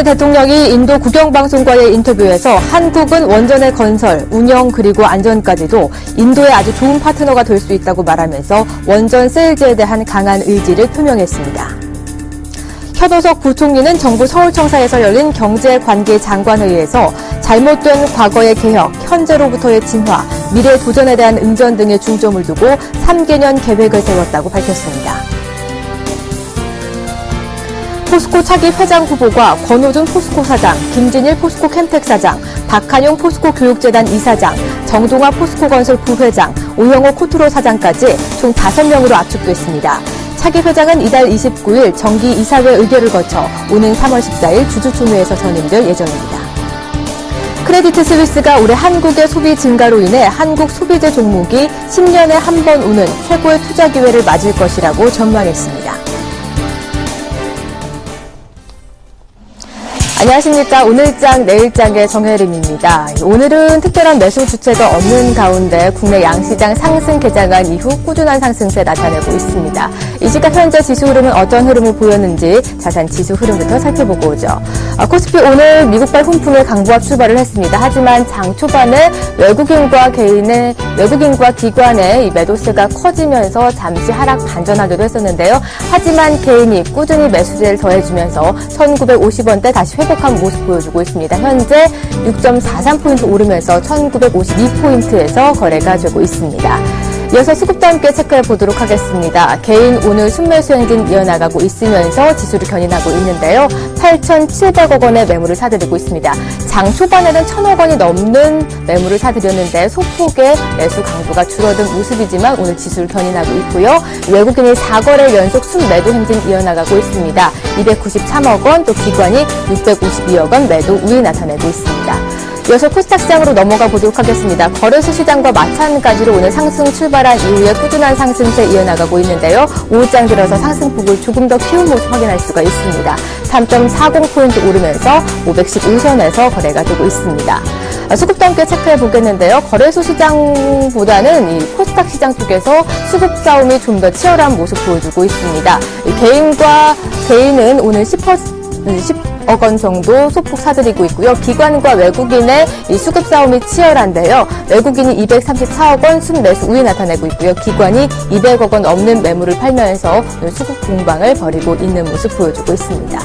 바이든 대통령이 인도 국영방송과의 인터뷰에서 한국은 원전의 건설, 운영 그리고 안전까지도 인도의 아주 좋은 파트너가 될 수 있다고 말하면서 원전 세일즈에 대한 강한 의지를 표명했습니다. 현호석 부총리는 정부 서울청사에서 열린 경제관계장관회의에서 잘못된 과거의 개혁, 현재로부터의 진화, 미래 도전에 대한 응전 등에 중점을 두고 3개년 계획을 세웠다고 밝혔습니다. 포스코 차기 회장 후보가 권호준 포스코 사장, 김진일 포스코 캠텍 사장, 박한용 포스코 교육재단 이사장, 정동화 포스코건설 부회장, 오영호 코트로 사장까지 총 5명으로 압축됐습니다. 차기 회장은 이달 29일 정기 이사회 의결을 거쳐 오는 3월 14일 주주총회에서 선임될 예정입니다. 크레디트 스위스가 올해 한국의 소비 증가로 인해 한국 소비재 종목이 10년에 한 번 오는 최고의 투자 기회를 맞을 것이라고 전망했습니다. 안녕하십니까. 오늘장 내일장의 정혜림입니다. 오늘은 특별한 매수 주체가 없는 가운데 국내 양시장 상승 개장한 이후 꾸준한 상승세 나타내고 있습니다. 이 시각 현재 지수 흐름은 어떤 흐름을 보였는지 자세한 지수 흐름부터 살펴보고 오죠. 코스피 오늘 미국발 훈풍에 강보합 출발을 했습니다. 하지만 장 초반에 외국인과 기관의 이 매도세가 커지면서 잠시 하락 반전하기도 했었는데요. 하지만 개인이 꾸준히 매수세를 더해주면서 1950원대 다시 회복한 모습 보여주고 있습니다. 현재 6.43포인트 오르면서 1952포인트에서 거래가 되고 있습니다. 이어서 수급도 함께 체크해 보도록 하겠습니다. 개인 오늘 순매수 행진 이어나가고 있으면서 지수를 견인하고 있는데요. 8,700억 원의 매물을 사들이고 있습니다. 장 초반에는 1,000억 원이 넘는 매물을 사들였는데 소폭의 매수 강도가 줄어든 모습이지만 오늘 지수를 견인하고 있고요. 외국인이 4거래 연속 순매도 행진 이어나가고 있습니다. 293억 원, 또 기관이 652억 원 매도 우위 나타내고 있습니다. 이어서 코스닥 시장으로 넘어가 보도록 하겠습니다. 거래소 시장과 마찬가지로 오늘 상승 출발한 이후에 꾸준한 상승세 이어나가고 있는데요. 오후장 들어서 상승폭을 조금 더 키운 모습 확인할 수가 있습니다. 3.40포인트 오르면서 515선에서 거래가 되고 있습니다. 수급도 함께 체크해 보겠는데요. 거래소 시장보다는 이 코스닥 시장 쪽에서 수급 싸움이 좀 더 치열한 모습 보여주고 있습니다. 개인은 오늘 10억 원 정도 소폭 사들이고 있고요. 기관과 외국인의 이 수급 싸움이 치열한데요. 외국인이 234억 원 순매수 우위 나타내고 있고요. 기관이 200억 원 넘는 매물을 팔면서 수급 공방을 벌이고 있는 모습 보여주고 있습니다.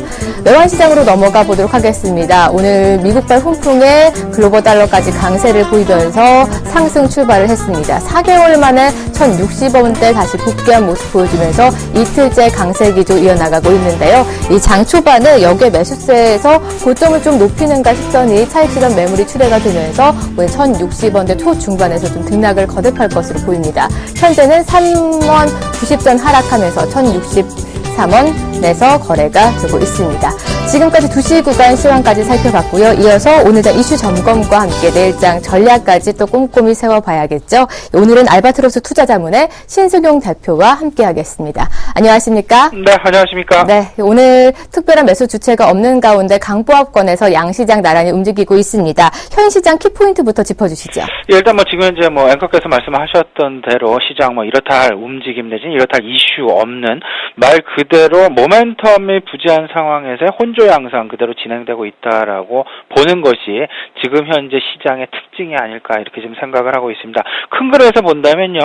외환시장으로 넘어가 보도록 하겠습니다. 오늘 미국발 훈풍에 글로벌 달러까지 강세를 보이면서 상승 출발을 했습니다. 4개월 만에 1,060원대 다시 복귀한 모습 보여주면서 이틀째 강세 기조 이어나가고 있는데요. 이 장 초반에 역의 매수세에서 고점을 좀 높이는가 싶더니 차익실현 매물이 출회가 되면서 오늘 1,060원대 초중반에서 좀 등락을 거듭할 것으로 보입니다. 현재는 3원 90전 하락하면서 1,063원 내서 거래가 되고 있습니다. 지금까지 2시 구간 시황까지 살펴봤고요. 이어서 오늘장 이슈 점검과 함께 내일장 전략까지 또 꼼꼼히 세워봐야겠죠. 오늘은 알바트로스 투자자문의 신승용 대표와 함께하겠습니다. 안녕하십니까? 네, 안녕하십니까? 네, 오늘 특별한 매수 주체가 없는 가운데 강보합권에서 양시장 나란히 움직이고 있습니다. 현 시장 키포인트부터 짚어주시죠. 예, 일단 지금 현재 앵커께서 말씀하셨던 대로 시장 이렇다 할 움직임 내지는 이렇다 할 이슈 없는 말 그대로 모멘텀이 부재한 상황에서 혼조 양상 그대로 진행되고 있다라고 보는 것이 지금 현재 시장의 특징이 아닐까 이렇게 지금 생각을 하고 있습니다. 큰 그래서 본다면요,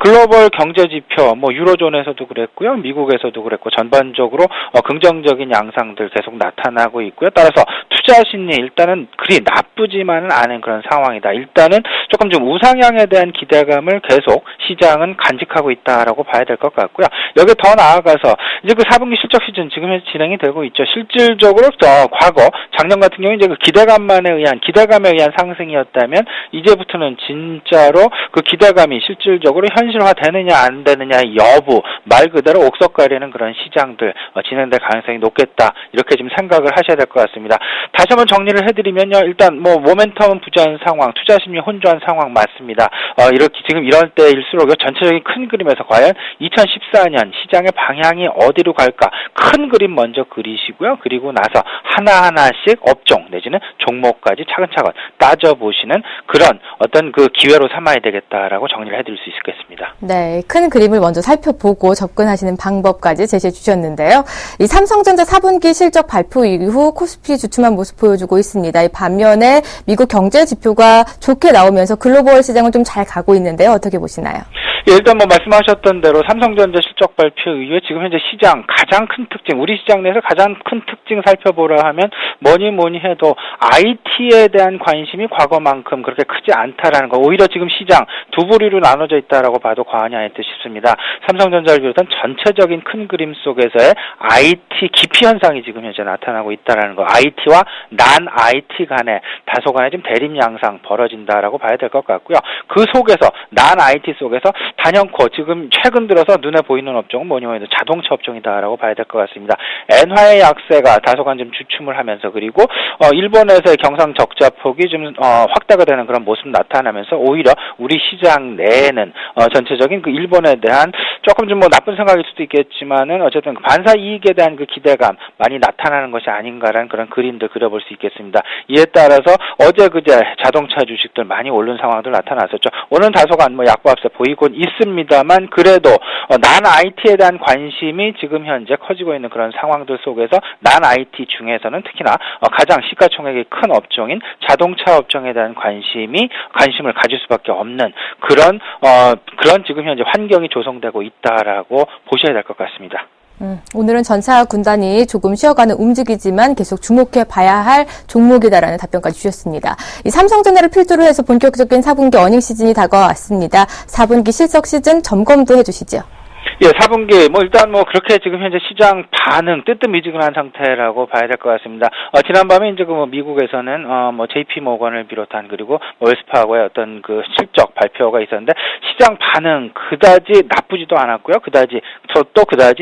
글로벌 경제 지표 유로존에서도 그랬고요, 미국에서도 그랬고 전반적으로 긍정적인 양상들 계속 나타나고 있고요. 따라서 투자 심리 일단은 그리 나쁘지만은 않은 그런 상황이다. 일단은 조금 좀 우상향에 대한 기대감을 계속 시장은 간직하고 있다라고 봐야 될 것 같고요. 여기 더 나아가서 이제 그 4분기 실적 시즌 지금 현재 진행이 되고 있죠. 실질적으로 과거 작년 같은 경우 이제 그 기대감에 의한 상승이었다면 이제부터는 진짜로 그 기대감이 실질적으로 현실화되느냐 안 되느냐의 여부 말 그대로 옥석 가리는 그런 시장들 진행될 가능성이 높겠다 이렇게 지금 생각을 하셔야 될 것 같습니다. 다시 한번 정리를 해드리면요. 일단 뭐 모멘텀은 부재한 상황, 투자 심리 혼조한 상황 맞습니다. 이렇게 지금 이럴 때일수록 전체적인 큰 그림에서 과연 2014년 시장의 방향이 어디로 갈까 큰 그림 먼저 그리시고요. 그리고 나서 하나하나씩 업종 내지는 종목까지 차근차근 따져보시는 그런 어떤 그 기회로 삼아야 되겠다라고 정리를 해드릴 수 있겠습니다. 네, 큰 그림을 먼저 살펴보고 접근하시는 방법까지 제시해 주셨는데요. 이 삼성전자 4분기 실적 발표 이후 코스피 주춤한 모습 보여주고 있습니다. 이 반면에 미국 경제 지표가 좋게 나오면서 글로벌 시장은 좀 잘 가고 있는데요. 어떻게 보시나요? 예, 일단 뭐 말씀하셨던 대로 삼성전자 실적 발표 이후에 지금 현재 시장 가장 큰 특징, 우리 시장 내에서 가장 큰 특징 살펴보라 하면 뭐니 해도 IT에 대한 관심이 과거만큼 그렇게 크지 않다라는 거. 오히려 지금 시장 두 부류로 나눠져 있다라고 봐도 과언이 아닐 듯 싶습니다. 삼성전자를 비롯한 전체적인 큰 그림 속에서의 IT 기피 현상이 지금 현재 나타나고 있다라는 거. IT와 난 IT 간에 다소간의 지금 대립 양상 벌어진다라고 봐야 될 것 같고요. 그 속에서 난 IT 속에서 단연코 지금 최근 들어서 눈에 보이는 업종은 뭐니 해도 자동차 업종이다라고 봐야 될 것 같습니다. 엔화의 약세가 다소간 좀 주춤을 하면서 그리고 일본에서의 경상 적자 폭이 좀 확대가 되는 그런 모습 나타나면서 오히려 우리 시장 내에는 전체적인 그 일본에 대한 조금 좀 뭐 나쁜 생각일 수도 있겠지만은 어쨌든 반사 이익에 대한 그 기대감 많이 나타나는 것이 아닌가라는 그런 그림들 그려볼 수 있겠습니다. 이에 따라서 어제 그제 자동차 주식들 많이 오른 상황들 나타났었죠. 오늘 다소간 뭐 약보합세 보이곤 있습니다만 그래도 난 IT에 대한 관심이 지금 현재 커지고 있는 그런 상황들 속에서 난 IT 중에서는 특히나 가장 시가총액이 큰 업종인 자동차 업종에 대한 관심을 가질 수밖에 없는 그런 지금 현재 환경이 조성되고 있다라고 보셔야 될 것 같습니다. 오늘은 전사 군단이 조금 쉬어가는 움직이지만 계속 주목해 봐야 할 종목이다라는 답변까지 주셨습니다. 이 삼성전자를 필두로 해서 본격적인 4분기 어닝 시즌이 다가왔습니다. 4분기 실적 시즌 점검도 해주시죠. 예, 4분기, 일단 그렇게 지금 현재 시장 반응, 뜨뜻미지근한 상태라고 봐야 될 것 같습니다. 지난밤에 이제 미국에서는, JP 모건을 비롯한 그리고 웰스파고의 어떤 그 실적 발표가 있었는데, 시장 반응 그다지 나쁘지도 않았고요. 그다지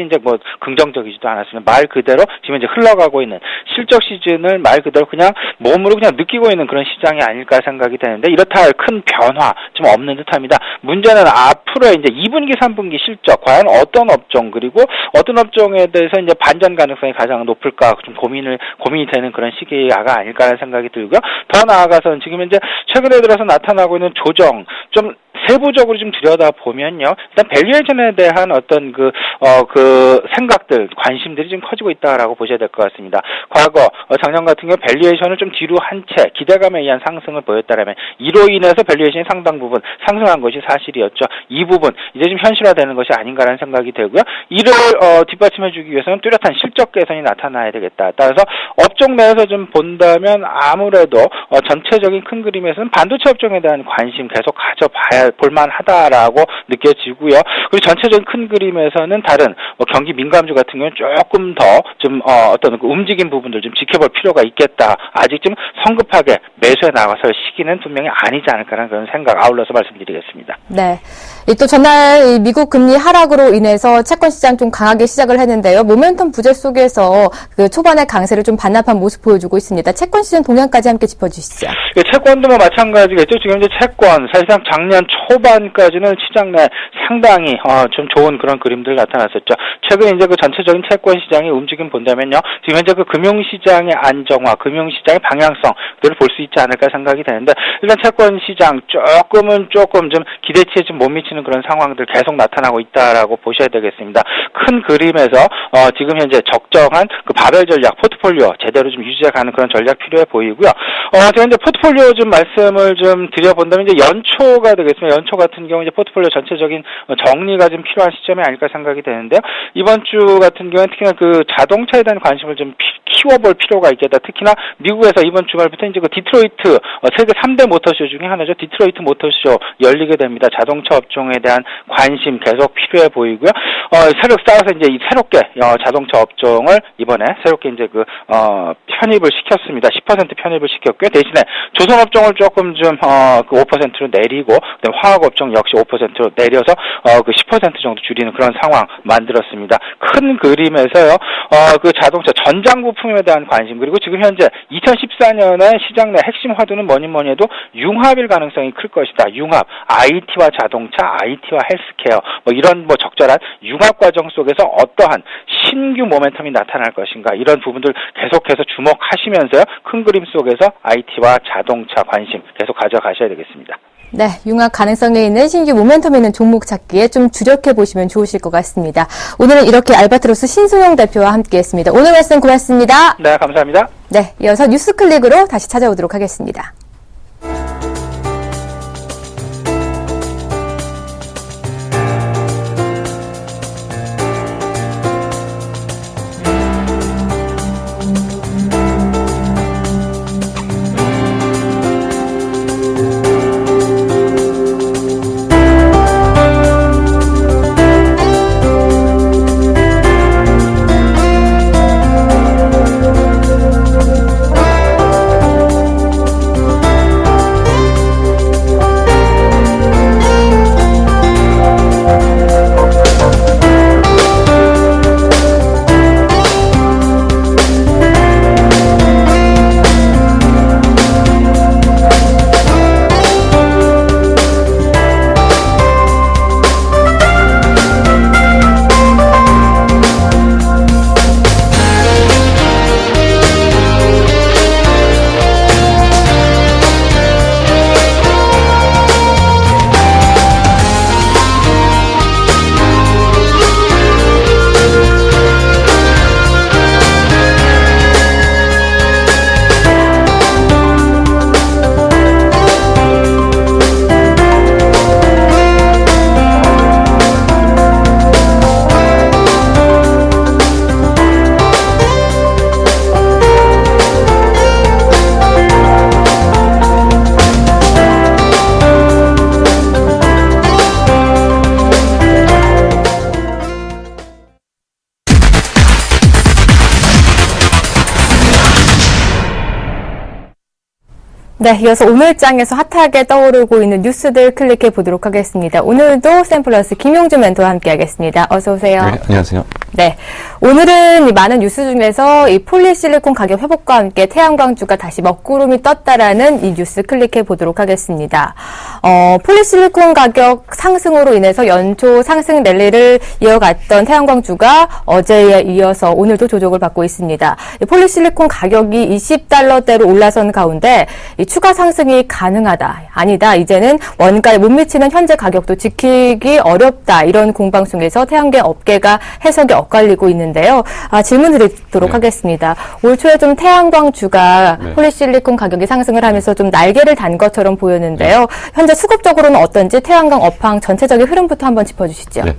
이제 긍정적이지도 않았습니다. 말 그대로 지금 이제 흘러가고 있는 실적 시즌을 말 그대로 그냥 몸으로 그냥 느끼고 있는 그런 시장이 아닐까 생각이 되는데, 이렇다 할 큰 변화 좀 없는 듯 합니다. 문제는 앞으로의 이제 2분기, 3분기 실적, 과연 어떤 업종 그리고 어떤 업종에 대해서 이제 반전 가능성이 가장 높을까 좀 고민이 되는 그런 시기가 아닐까라는 생각이 들고요. 더 나아가서는 지금 현재 최근에 들어서 나타나고 있는 조정 좀 세부적으로 좀 들여다보면요. 일단 밸류에이션에 대한 어떤 그 생각들, 관심들이 좀 커지고 있다라고 보셔야 될 것 같습니다. 과거, 작년 같은 경우 밸류에이션을 좀 뒤로 한 채 기대감에 의한 상승을 보였다라면 이로 인해서 밸류에이션이 상당 부분 상승한 것이 사실이었죠. 이 부분, 이제 좀 현실화되는 것이 아닌가라는 생각이 들고요. 이를, 뒷받침해주기 위해서는 뚜렷한 실적 개선이 나타나야 되겠다. 따라서 업종 내에서 좀 본다면 아무래도, 전체적인 큰 그림에서는 반도체 업종에 대한 관심 계속 볼만하다라고 느껴지고요. 그리고 전체적인 큰 그림에서는 다른 경기 민감주 같은 경우는 조금 더 좀 어떤 움직임 부분들 좀 지켜볼 필요가 있겠다. 아직 좀 성급하게 매수에 나가설 시기는 분명히 아니지 않을까라는 그런 생각 아울러서 말씀드리겠습니다. 네. 또 전날 미국 금리 하락으로 인해서 채권 시장 좀 강하게 시작을 했는데요. 모멘텀 부재 속에서 그 초반의 강세를 좀 반납한 모습 보여주고 있습니다. 채권 시장 동향까지 함께 짚어주시죠. 예, 채권도 마찬가지겠죠. 지금 이제 채권 사실상 작년 초반까지는 시장 내 상당히 좀 좋은 그런 그림들 나타났었죠. 최근 이제 그 전체적인 채권 시장의 움직임 본다면요. 지금 현재 그 금융시장의 안정화, 금융시장의 방향성들을 볼 수 있지 않을까 생각이 되는데 일단 채권 시장 조금 좀 기대치에 좀 못 미치는 그런 상황들 계속 나타나고 있다라고 보셔야 되겠습니다. 큰 그림에서 지금 현재 적정한 그 바벨 전략, 포트폴리오 제대로 좀 유지해가는 그런 전략 필요해 보이고요. 제가 이제 포트폴리오 좀 말씀을 좀 드려본다면 이제 연초가 되겠습니다. 연초 같은 경우 이제 포트폴리오 전체적인 정리가 좀 필요한 시점이 아닐까 생각이 되는데요. 이번 주 같은 경우는 특히나 그 자동차에 대한 관심을 좀 키워볼 필요가 있겠다. 특히나 미국에서 이번 주말부터 이제 그 디트로이트 세계 3대 모터쇼 중에 하나죠. 디트로이트 모터쇼 열리게 됩니다. 자동차 업종에 대한 관심 계속 필요해 보이고요. 새로 따라서 이제 이 새롭게 자동차 업종을 이번에 새롭게 이제 편입을 시켰습니다. 10% 편입을 시켰고요. 대신에 조선 업종을 조금 좀 5%로 내리고, 그다음에 화학 업종 역시 5%로 내려서 10% 정도 줄이는 그런 상황 만들었습니다. 큰 그림에서요. 그 자동차 전장 부품에 대한 관심, 그리고 지금 현재 2014년에 시장 내 핵심 화두는 뭐니 해도 융합일 가능성이 클 것이다. 융합, IT와 자동차, IT와 헬스케어, 이런 적절한 융합 과정 속에서 어떠한 신규 모멘텀이 나타날 것인가, 이런 부분들 계속해서 주목하시면서요. 큰 그림 속에서 IT와 자동차 관심 계속 가져가셔야 되겠습니다. 네, 융합 가능성에 있는 신규 모멘텀 있는 종목 찾기에 좀 주력해 보시면 좋으실 것 같습니다. 오늘은 이렇게 알바트로스 신소영 대표와 함께했습니다. 오늘 말씀 고맙습니다. 네, 감사합니다. 네, 이어서 뉴스클릭으로 다시 찾아오도록 하겠습니다. 네, 이어서 오늘 장에서 핫하게 떠오르고 있는 뉴스들 클릭해 보도록 하겠습니다. 오늘도 샘플러스 김용준 멘토와 함께하겠습니다. 어서 오세요. 네, 안녕하세요. 네, 오늘은 이 많은 뉴스 중에서 이 폴리실리콘 가격 회복과 함께 태양광주가 다시 먹구름이 떴다라는 이 뉴스 클릭해 보도록 하겠습니다. 폴리실리콘 가격 상승으로 인해서 연초 상승 랠리를 이어갔던 태양광주가 어제에 이어서 오늘도 조정을 받고 있습니다. 이 폴리실리콘 가격이 $20대로 올라선 가운데 이 추가 상승이 가능하다, 아니다, 이제는 원가에 못 미치는 현재 가격도 지키기 어렵다, 이런 공방 속에서 태양광 업계가 해석이 엇갈리고 있는데요. 질문 드리도록 하겠습니다. 올 초에 좀 태양광주가 폴리실리콘 가격이 상승을 하면서 좀 날개를 단 것처럼 보였는데요. 현재 수급적으로는 어떤지 태양광 업황 전체적인 흐름부터 한번 짚어주시죠. 네.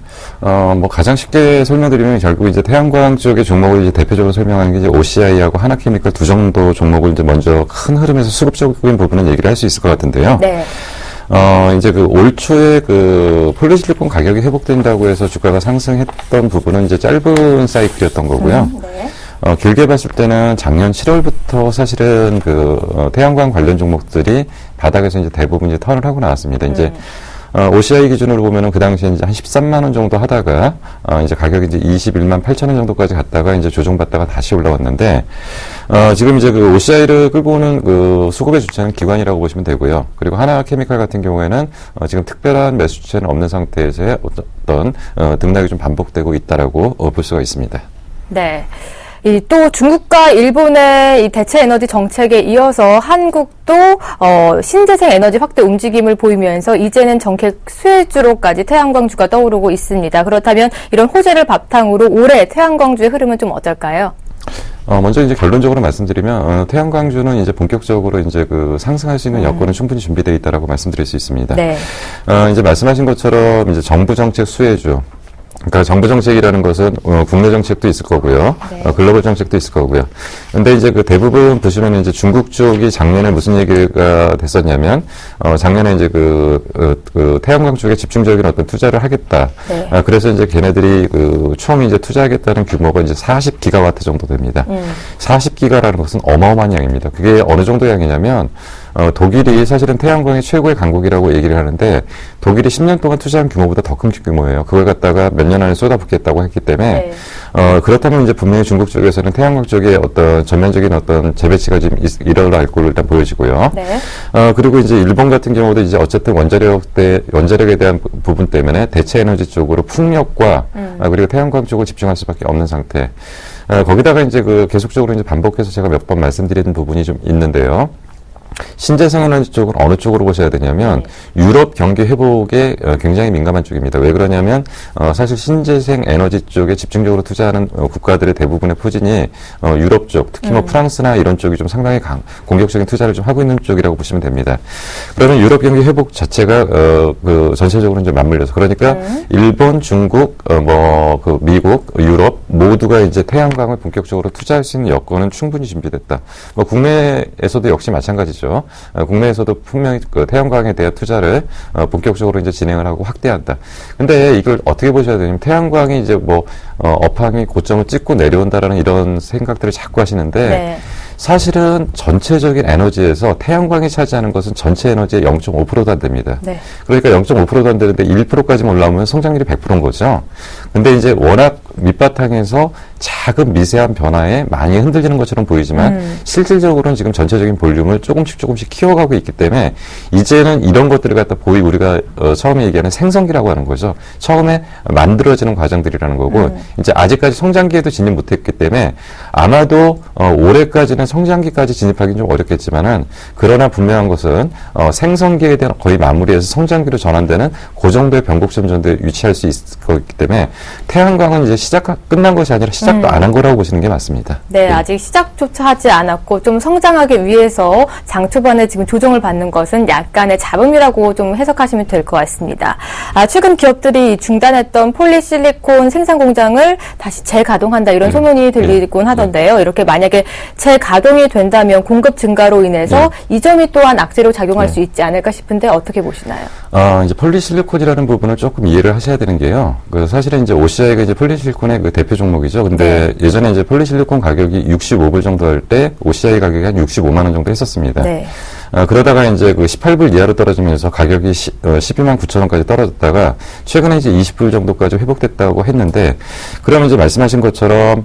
가장 쉽게 설명드리면 결국 이제 태양광 쪽의 종목을 이제 대표적으로 설명하는 게 이제 OCI하고 하나케미컬 두 정도 종목을 이제 먼저 큰 흐름에서 수급적인 부분은 얘기를 할 수 있을 것 같은데요. 네. 이제 올 초에 폴리실리콘 가격이 회복된다고 해서 주가가 상승했던 부분은 이제 짧은 사이클이었던 거고요. 네. 길게 봤을 때는 작년 7월부터 사실은 태양광 관련 종목들이 바닥에서 이제 대부분 이제 턴을 하고 나왔습니다. 이제 OCI 기준으로 보면은 그 당시에 이제 한 13만 원 정도 하다가 이제 가격이 이제 21만 8천 원 정도까지 갔다가 이제 조정받다가 다시 올라왔는데 지금 이제 OCI를 끌고 오는 수급의 주체는 기관이라고 보시면 되고요. 그리고 하나케미칼 같은 경우에는 지금 특별한 매수 주체는 없는 상태에서의 어떤 등락이 좀 반복되고 있다라고 볼 수가 있습니다. 네. 또 중국과 일본의 이 대체 에너지 정책에 이어서 한국도 신재생 에너지 확대 움직임을 보이면서 이제는 정책 수혜주로까지 태양광주가 떠오르고 있습니다. 그렇다면 이런 호재를 바탕으로 올해 태양광주의 흐름은 좀 어떨까요? 먼저 이제 결론적으로 말씀드리면 태양광주는 이제 본격적으로 이제 상승할 수 있는 여건은 충분히 준비되어 있다라고 말씀드릴 수 있습니다. 네. 이제 말씀하신 것처럼 이제 정부 정책 수혜주, 그러니까 정부 정책이라는 것은 국내 정책도 있을 거고요, 네. 글로벌 정책도 있을 거고요. 근데 이제 그 대부분 보시면 이제 중국 쪽이 작년에 무슨 얘기가 됐었냐면 작년에 이제 그 태양광 쪽에 집중적인 어떤 투자를 하겠다. 네. 그래서 이제 걔네들이 처음 이제 투자하겠다는 규모가 이제 40기가와트 정도 됩니다. 40기가라는 것은 어마어마한 양입니다. 그게 어느 정도 양이냐면 독일이 사실은 태양광의 최고의 강국이라고 얘기를 하는데 독일이 10년 동안 투자한 규모보다 더 큰 규모예요. 그걸 갖다가 몇 년 안에 쏟아붓겠다고 했기 때문에 네. 그렇다면 이제 분명히 중국 쪽에서는 태양광 쪽에 어떤 전면적인 어떤 재배치가 지금 일어날 걸로 일단 보여지고요. 네. 그리고 이제 일본 같은 경우도 이제 어쨌든 원자력에 대한 부분 때문에 대체 에너지 쪽으로 풍력과 그리고 태양광 쪽을 집중할 수밖에 없는 상태. 거기다가 이제 계속적으로 이제 반복해서 제가 몇 번 말씀드린 부분이 좀 있는데요. 신재생 에너지 쪽은 어느 쪽으로 보셔야 되냐면 유럽 경기 회복에 굉장히 민감한 쪽입니다. 왜 그러냐면 사실 신재생 에너지 쪽에 집중적으로 투자하는 국가들의 대부분의 포진이 유럽 쪽, 특히 뭐 프랑스나 이런 쪽이 좀 상당히 공격적인 투자를 좀 하고 있는 쪽이라고 보시면 됩니다. 그러면 유럽 경기 회복 자체가 전체적으로 이제 맞물려서 그러니까 일본, 중국, 미국, 유럽 모두가 이제 태양광을 본격적으로 투자할 수 있는 여건은 충분히 준비됐다. 국내에서도 역시 마찬가지죠. 국내에서도 분명히 태양광에 대한 투자를 본격적으로 이제 진행을 하고 확대한다. 근데 이걸 어떻게 보셔야 되냐면 태양광이 이제 업황이 고점을 찍고 내려온다라는 이런 생각들을 자꾸 하시는데 네. 사실은 전체적인 에너지에서 태양광이 차지하는 것은 전체 에너지의 0.5%도 안 됩니다. 네. 그러니까 0.5%도 안 되는데 1%까지만 올라오면 성장률이 100%인 거죠. 근데 이제 워낙 밑바탕에서 작은 미세한 변화에 많이 흔들리는 것처럼 보이지만 실질적으로는 지금 전체적인 볼륨을 조금씩 키워가고 있기 때문에 이제는 이런 것들을 갖다 우리가 처음에 얘기하는 생성기라고 하는 거죠. 처음에 만들어지는 과정들이라는 거고 이제 아직까지 성장기에도 진입 못했기 때문에 아마도 올해까지는 성장기까지 진입하기는 좀 어렵겠지만은 그러나 분명한 것은 생성기에 대한 거의 마무리해서 성장기로 전환되는 그 정도의 변곡점 정도에 위치할 수 있을 거기 때문에 태양광은 이제 끝난 것이 아니라 시작도 안 한 거라고 보시는 게 맞습니다. 네, 아직 시작조차 하지 않았고 좀 성장하기 위해서 장 초반에 지금 조정을 받는 것은 약간의 잡음이라고 좀 해석하시면 될 것 같습니다. 최근 기업들이 중단했던 폴리실리콘 생산 공장을 다시 재가동한다 이런 소문이 들리곤 하던데요. 이렇게 만약에 재가동이 된다면 공급 증가로 인해서 이 점이 또한 악재로 작용할 수 있지 않을까 싶은데 어떻게 보시나요? 이제 폴리실리콘이라는 부분을 조금 이해를 하셔야 되는 게요. 사실은 이제 OCI가 이제 폴리실리콘의 대표 종목이죠. 근데 예전에 이제 폴리실리콘 가격이 65불 정도 할 때 OCI 가격이 한 65만 원 정도 했었습니다. 네. 그러다가 이제 18불 이하로 떨어지면서 가격이 12만 9천 원까지 떨어졌다가 최근에 이제 20불 정도까지 회복됐다고 했는데 그러면 이제 말씀하신 것처럼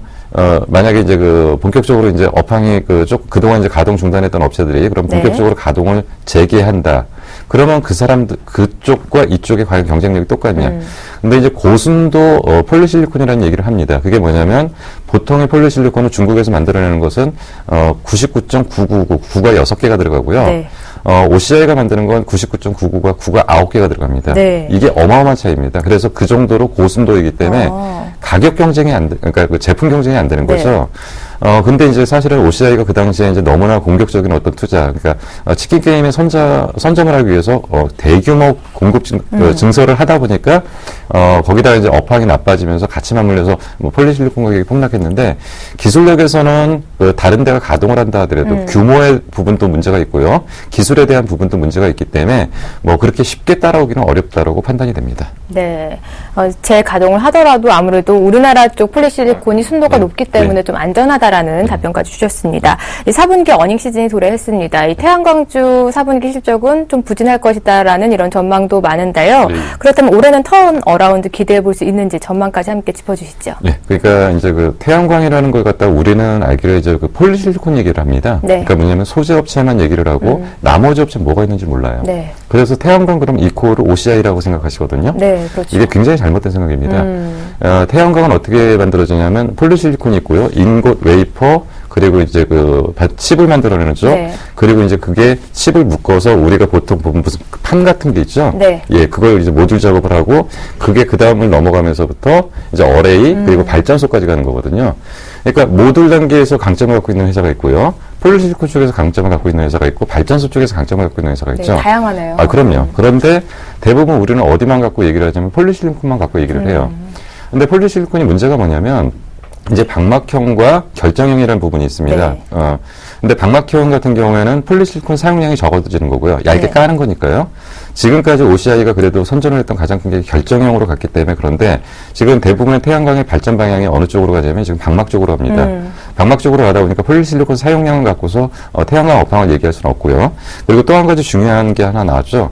만약에 이제 본격적으로 이제 업황이 그동안 이제 가동 중단했던 업체들이 그럼 본격적으로 가동을 재개한다. 그러면 그 사람들, 그쪽과 이쪽의 과연 경쟁력이 똑같냐. 근데 이제 고순도 폴리실리콘이라는 얘기를 합니다. 그게 뭐냐면 보통의 폴리실리콘을 중국에서 만들어내는 것은 99.999, 9가 6개가 들어가고요. 네. OCI가 만드는 건 99.99가 9가 9개가 들어갑니다. 네. 이게 어마어마한 차이입니다. 그래서 그 정도로 고순도이기 때문에 가격 경쟁이 그러니까 제품 경쟁이 안 되는 거죠. 근데 이제 사실은 OCI가 그 당시에 이제 너무나 공격적인 어떤 투자, 그러니까 치킨 게임의 선점을 하기 위해서 대규모 공급 증설을 하다 보니까 거기다가 이제 업황이 나빠지면서 같이 맞물려서 폴리실리콘 가격이 폭락했는데 기술력에서는 다른 데가 가동을 한다 하더라도 규모의 부분도 문제가 있고요, 기술에 대한 부분도 문제가 있기 때문에 그렇게 쉽게 따라오기는 어렵다라고 판단이 됩니다. 네, 재가동을 하더라도 아무래도 우리나라 쪽 폴리실리콘이 순도가 높기 때문에 좀 안전하다라는 답변까지 주셨습니다. 이 4분기 어닝 시즌이 도래했습니다. 이 태양광주 4분기 실적은 좀 부진할 것이다라는 이런 전망도 많은데요. 그렇다면 올해는 턴 어라운드 기대해 볼 수 있는지 전망까지 함께 짚어주시죠. 네, 그러니까 이제 태양광이라는 걸 갖다 우리는 알기로 이제 폴리실리콘 얘기를 합니다. 네. 그러니까 뭐냐면 소재 업체만 얘기를 하고 나머지 업체 뭐가 있는지 몰라요. 네. 그래서 태양광 그럼 이코를 OCI라고 생각하시거든요. 네, 그렇죠. 이게 굉장히 잘못된 생각입니다. 태양광은 어떻게 만들어지냐면 폴리실리콘이 있고요, 인곳, 웨이퍼, 그리고 이제 칩을 만들어내죠. 네. 그리고 이제 그게 칩을 묶어서 우리가 보통 보면 무슨 판 같은 게 있죠. 네. 예, 그걸 이제 모듈 작업을 하고 그게 그 다음을 넘어가면서부터 이제 어레이 그리고 발전소까지 가는 거거든요. 그러니까 모듈 단계에서 강점을 갖고 있는 회사가 있고요, 폴리실리콘 쪽에서 강점을 갖고 있는 회사가 있고 발전소 쪽에서 강점을 갖고 있는 회사가 있죠. 네, 다양하네요. 그럼요. 그런데 대부분 우리는 어디만 갖고 얘기를 하냐면 폴리실리콘만 갖고 얘기를 해요. 근데 폴리실리콘이 문제가 뭐냐면 이제 방막형과 결정형이라는 부분이 있습니다. 네. 근데 방막형 같은 경우에는 폴리실리콘 사용량이 적어지는 거고요. 얇게 네. 까는 거니까요. 지금까지 OCI가 그래도 선전을 했던 가장 큰 게 결정형으로 갔기 때문에 그런데 지금 대부분의 태양광의 발전 방향이 어느 쪽으로 가냐면 지금 방막 쪽으로 갑니다. 방막 쪽으로 가다 보니까 폴리실리콘 사용량을 갖고서 태양광 업황을 얘기할 수는 없고요. 그리고 또 한 가지 중요한 게 하나 나왔죠.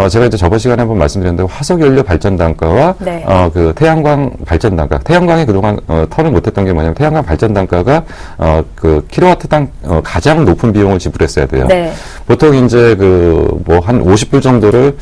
제가 이제 저번 시간에 한번 말씀드렸는데 화석연료 발전 단가와 네. 그 태양광 발전 단가, 태양광이 그동안 턴을 못했던 게 뭐냐면 태양광 발전 단가가 그 킬로와트당 가장 높은 비용을 지불했어야 돼요. 네. 보통 이제 그 뭐 한 50불 정도를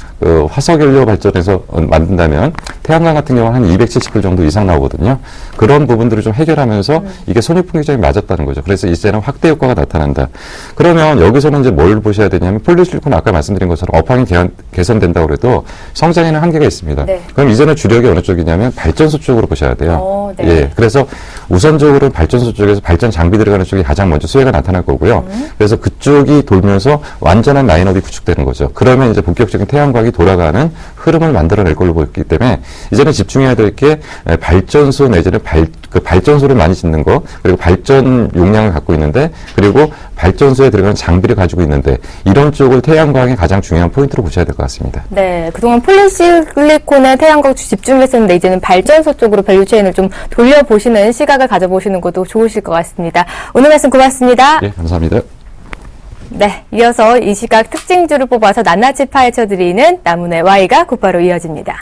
화석연료 발전에서 만든다면 태양광 같은 경우는 한 270불 정도 이상 나오거든요. 그런 부분들을 좀 해결하면서 이게 손익분기 점이 맞았다는 거죠. 그래서 이제는 확대 효과가 나타난다. 그러면 여기서는 이제 뭘 보셔야 되냐면 폴리실리콘 아까 말씀드린 것처럼 업황이 개선된다고 해도 성장에는 한계가 있습니다. 네. 그럼 이제는 주력이 어느 쪽이냐면 발전소 쪽으로 보셔야 돼요. 네. 예. 그래서 우선적으로 발전소 쪽에서 발전 장비 들어가는 쪽이 가장 먼저 수혜가 나타날 거고요. 그래서 그쪽이 돌면서 완전한 라인업이 구축되는 거죠. 그러면 이제 본격적인 태양광이 돌아가는 흐름을 만들어낼 걸로 보였기 때문에 이제는 집중해야 될 게 발전소 내지는 발전소를 많이 짓는 거, 그리고 발전 용량을 갖고 있는데, 그리고 발전소에 들어가는 장비를 가지고 있는데, 이런 쪽을 태양광의 가장 중요한 포인트로 보셔야 될 것 같습니다. 네, 그동안 폴리실리콘에 태양광 집중했었는데 이제는 발전소 쪽으로 밸류체인을 좀 돌려보시는 시각을 가져보시는 것도 좋으실 것 같습니다. 오늘 말씀 고맙습니다. 예, 감사합니다. 네, 이어서 이 시각 특징주를 뽑아서 낱낱이 파헤쳐드리는 나문의 Y가 곧바로 이어집니다.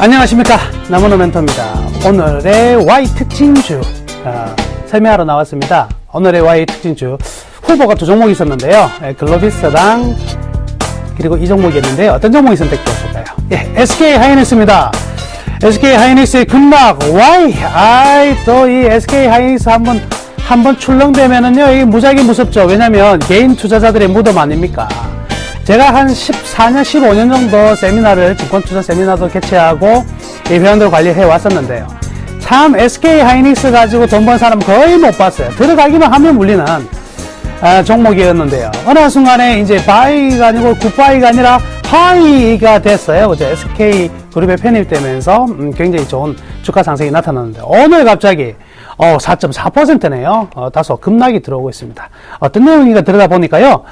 안녕하십니까, 나무노 멘토입니다. 오늘의 Y 특징주 설명하러 나왔습니다. 오늘의 Y 특징주 후보가 두 종목이 있었는데요. 글로비스랑 그리고 이 종목이었는데 어떤 종목이 선택되었을까요? 예, SK 하이닉스입니다. SK 하이닉스의 급락 Y. 또 이 SK 하이닉스 한번 출렁되면은요, 이게 무지하게 무섭죠. 왜냐면 개인 투자자들의 무덤 아닙니까? 제가 한 14년, 15년 정도 세미나를, 증권투자 세미나도 개최하고 이 회원들 관리해 왔었는데요. 참 SK 하이닉스 가지고 돈 번 사람 거의 못 봤어요. 들어가기만 하면 물리는 종목이었는데요. 어느 순간에 이제 바이가 아니고 굿바이가 아니라 하이가 됐어요. 그죠? SK 그룹에 편입되면서 굉장히 좋은 주가 상승이 나타났는데 오늘 갑자기 4.4%네요. 다소 급락이 들어오고 있습니다. 어떤 내용인가 들어가 보니까요.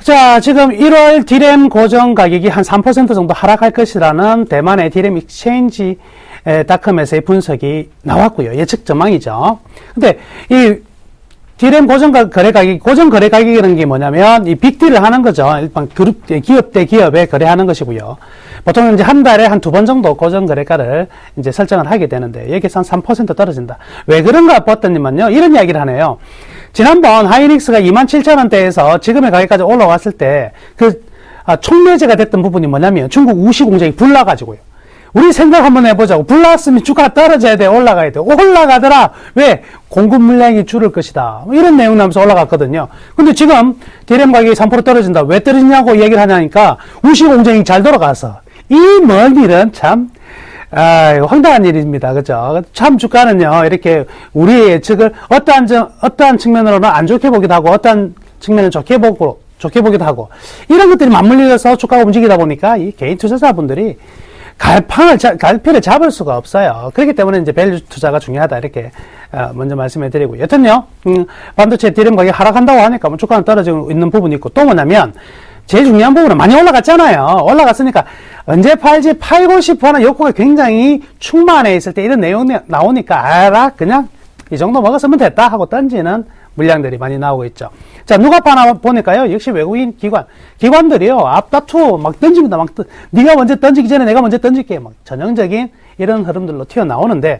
자, 지금 1월 디램 고정 가격이 한 3% 정도 하락할 것이라는 대만의 디램 익스체인지 닷컴에서의 분석이 나왔고요. 예측 전망이죠. 근데 이 디램 고정 거래 가격이라는 게 뭐냐면 이 빅딜을 하는 거죠. 일반 기업 대 기업에 거래하는 것이고요. 보통 이제 한 달에 한 두 번 정도 고정 거래가를 이제 설정을 하게 되는데 여기서 한 3% 떨어진다. 왜 그런가 봤더니만요. 이런 이야기를 하네요. 지난번 하이닉스가 27,000원대에서 지금의 가격까지 올라왔을 때 촉매제가 됐던 부분이 뭐냐면 중국 우시 공장이 불나가지고요. 우리 생각 한번 해보자고. 불났으면 주가 떨어져야 돼, 올라가야 돼. 올라가더라. 왜? 공급 물량이 줄을 것이다. 이런 내용 나면서 올라갔거든요. 근데 지금 디램 가격이 3% 떨어진다. 왜 떨어지냐고 얘기를 하냐니까 우시 공장이 잘 돌아가서. 이 먼 일은 참 이거 황당한 일입니다. 그죠? 참 주가는요, 이렇게 우리의 예측을 어떠한 측면으로는 안 좋게 보기도 하고, 어떠한 측면은 좋게 보기도 하고, 이런 것들이 맞물려서 주가가 움직이다 보니까 이 개인 투자자분들이 갈피를 잡을 수가 없어요. 그렇기 때문에 이제 밸류 투자가 중요하다. 이렇게, 먼저 말씀해 드리고. 여튼요, 반도체 DRAM 가격이 하락한다고 하니까 뭐 주가는 떨어지고 있는 부분이 있고, 또 뭐냐면, 제일 중요한 부분은 많이 올라갔잖아요. 올라갔으니까 언제 팔지 팔고 싶어 하는 욕구가 굉장히 충만해 있을 때 이런 내용이 나오니까 그냥 이 정도 먹었으면 됐다 하고 던지는 물량들이 많이 나오고 있죠. 자, 누가 파나 보니까요. 역시 외국인 기관들이요. 앞다투 막 던집니다. 네가 먼저 던지기 전에 내가 먼저 던질게. 막 전형적인 이런 흐름들로 튀어나오는데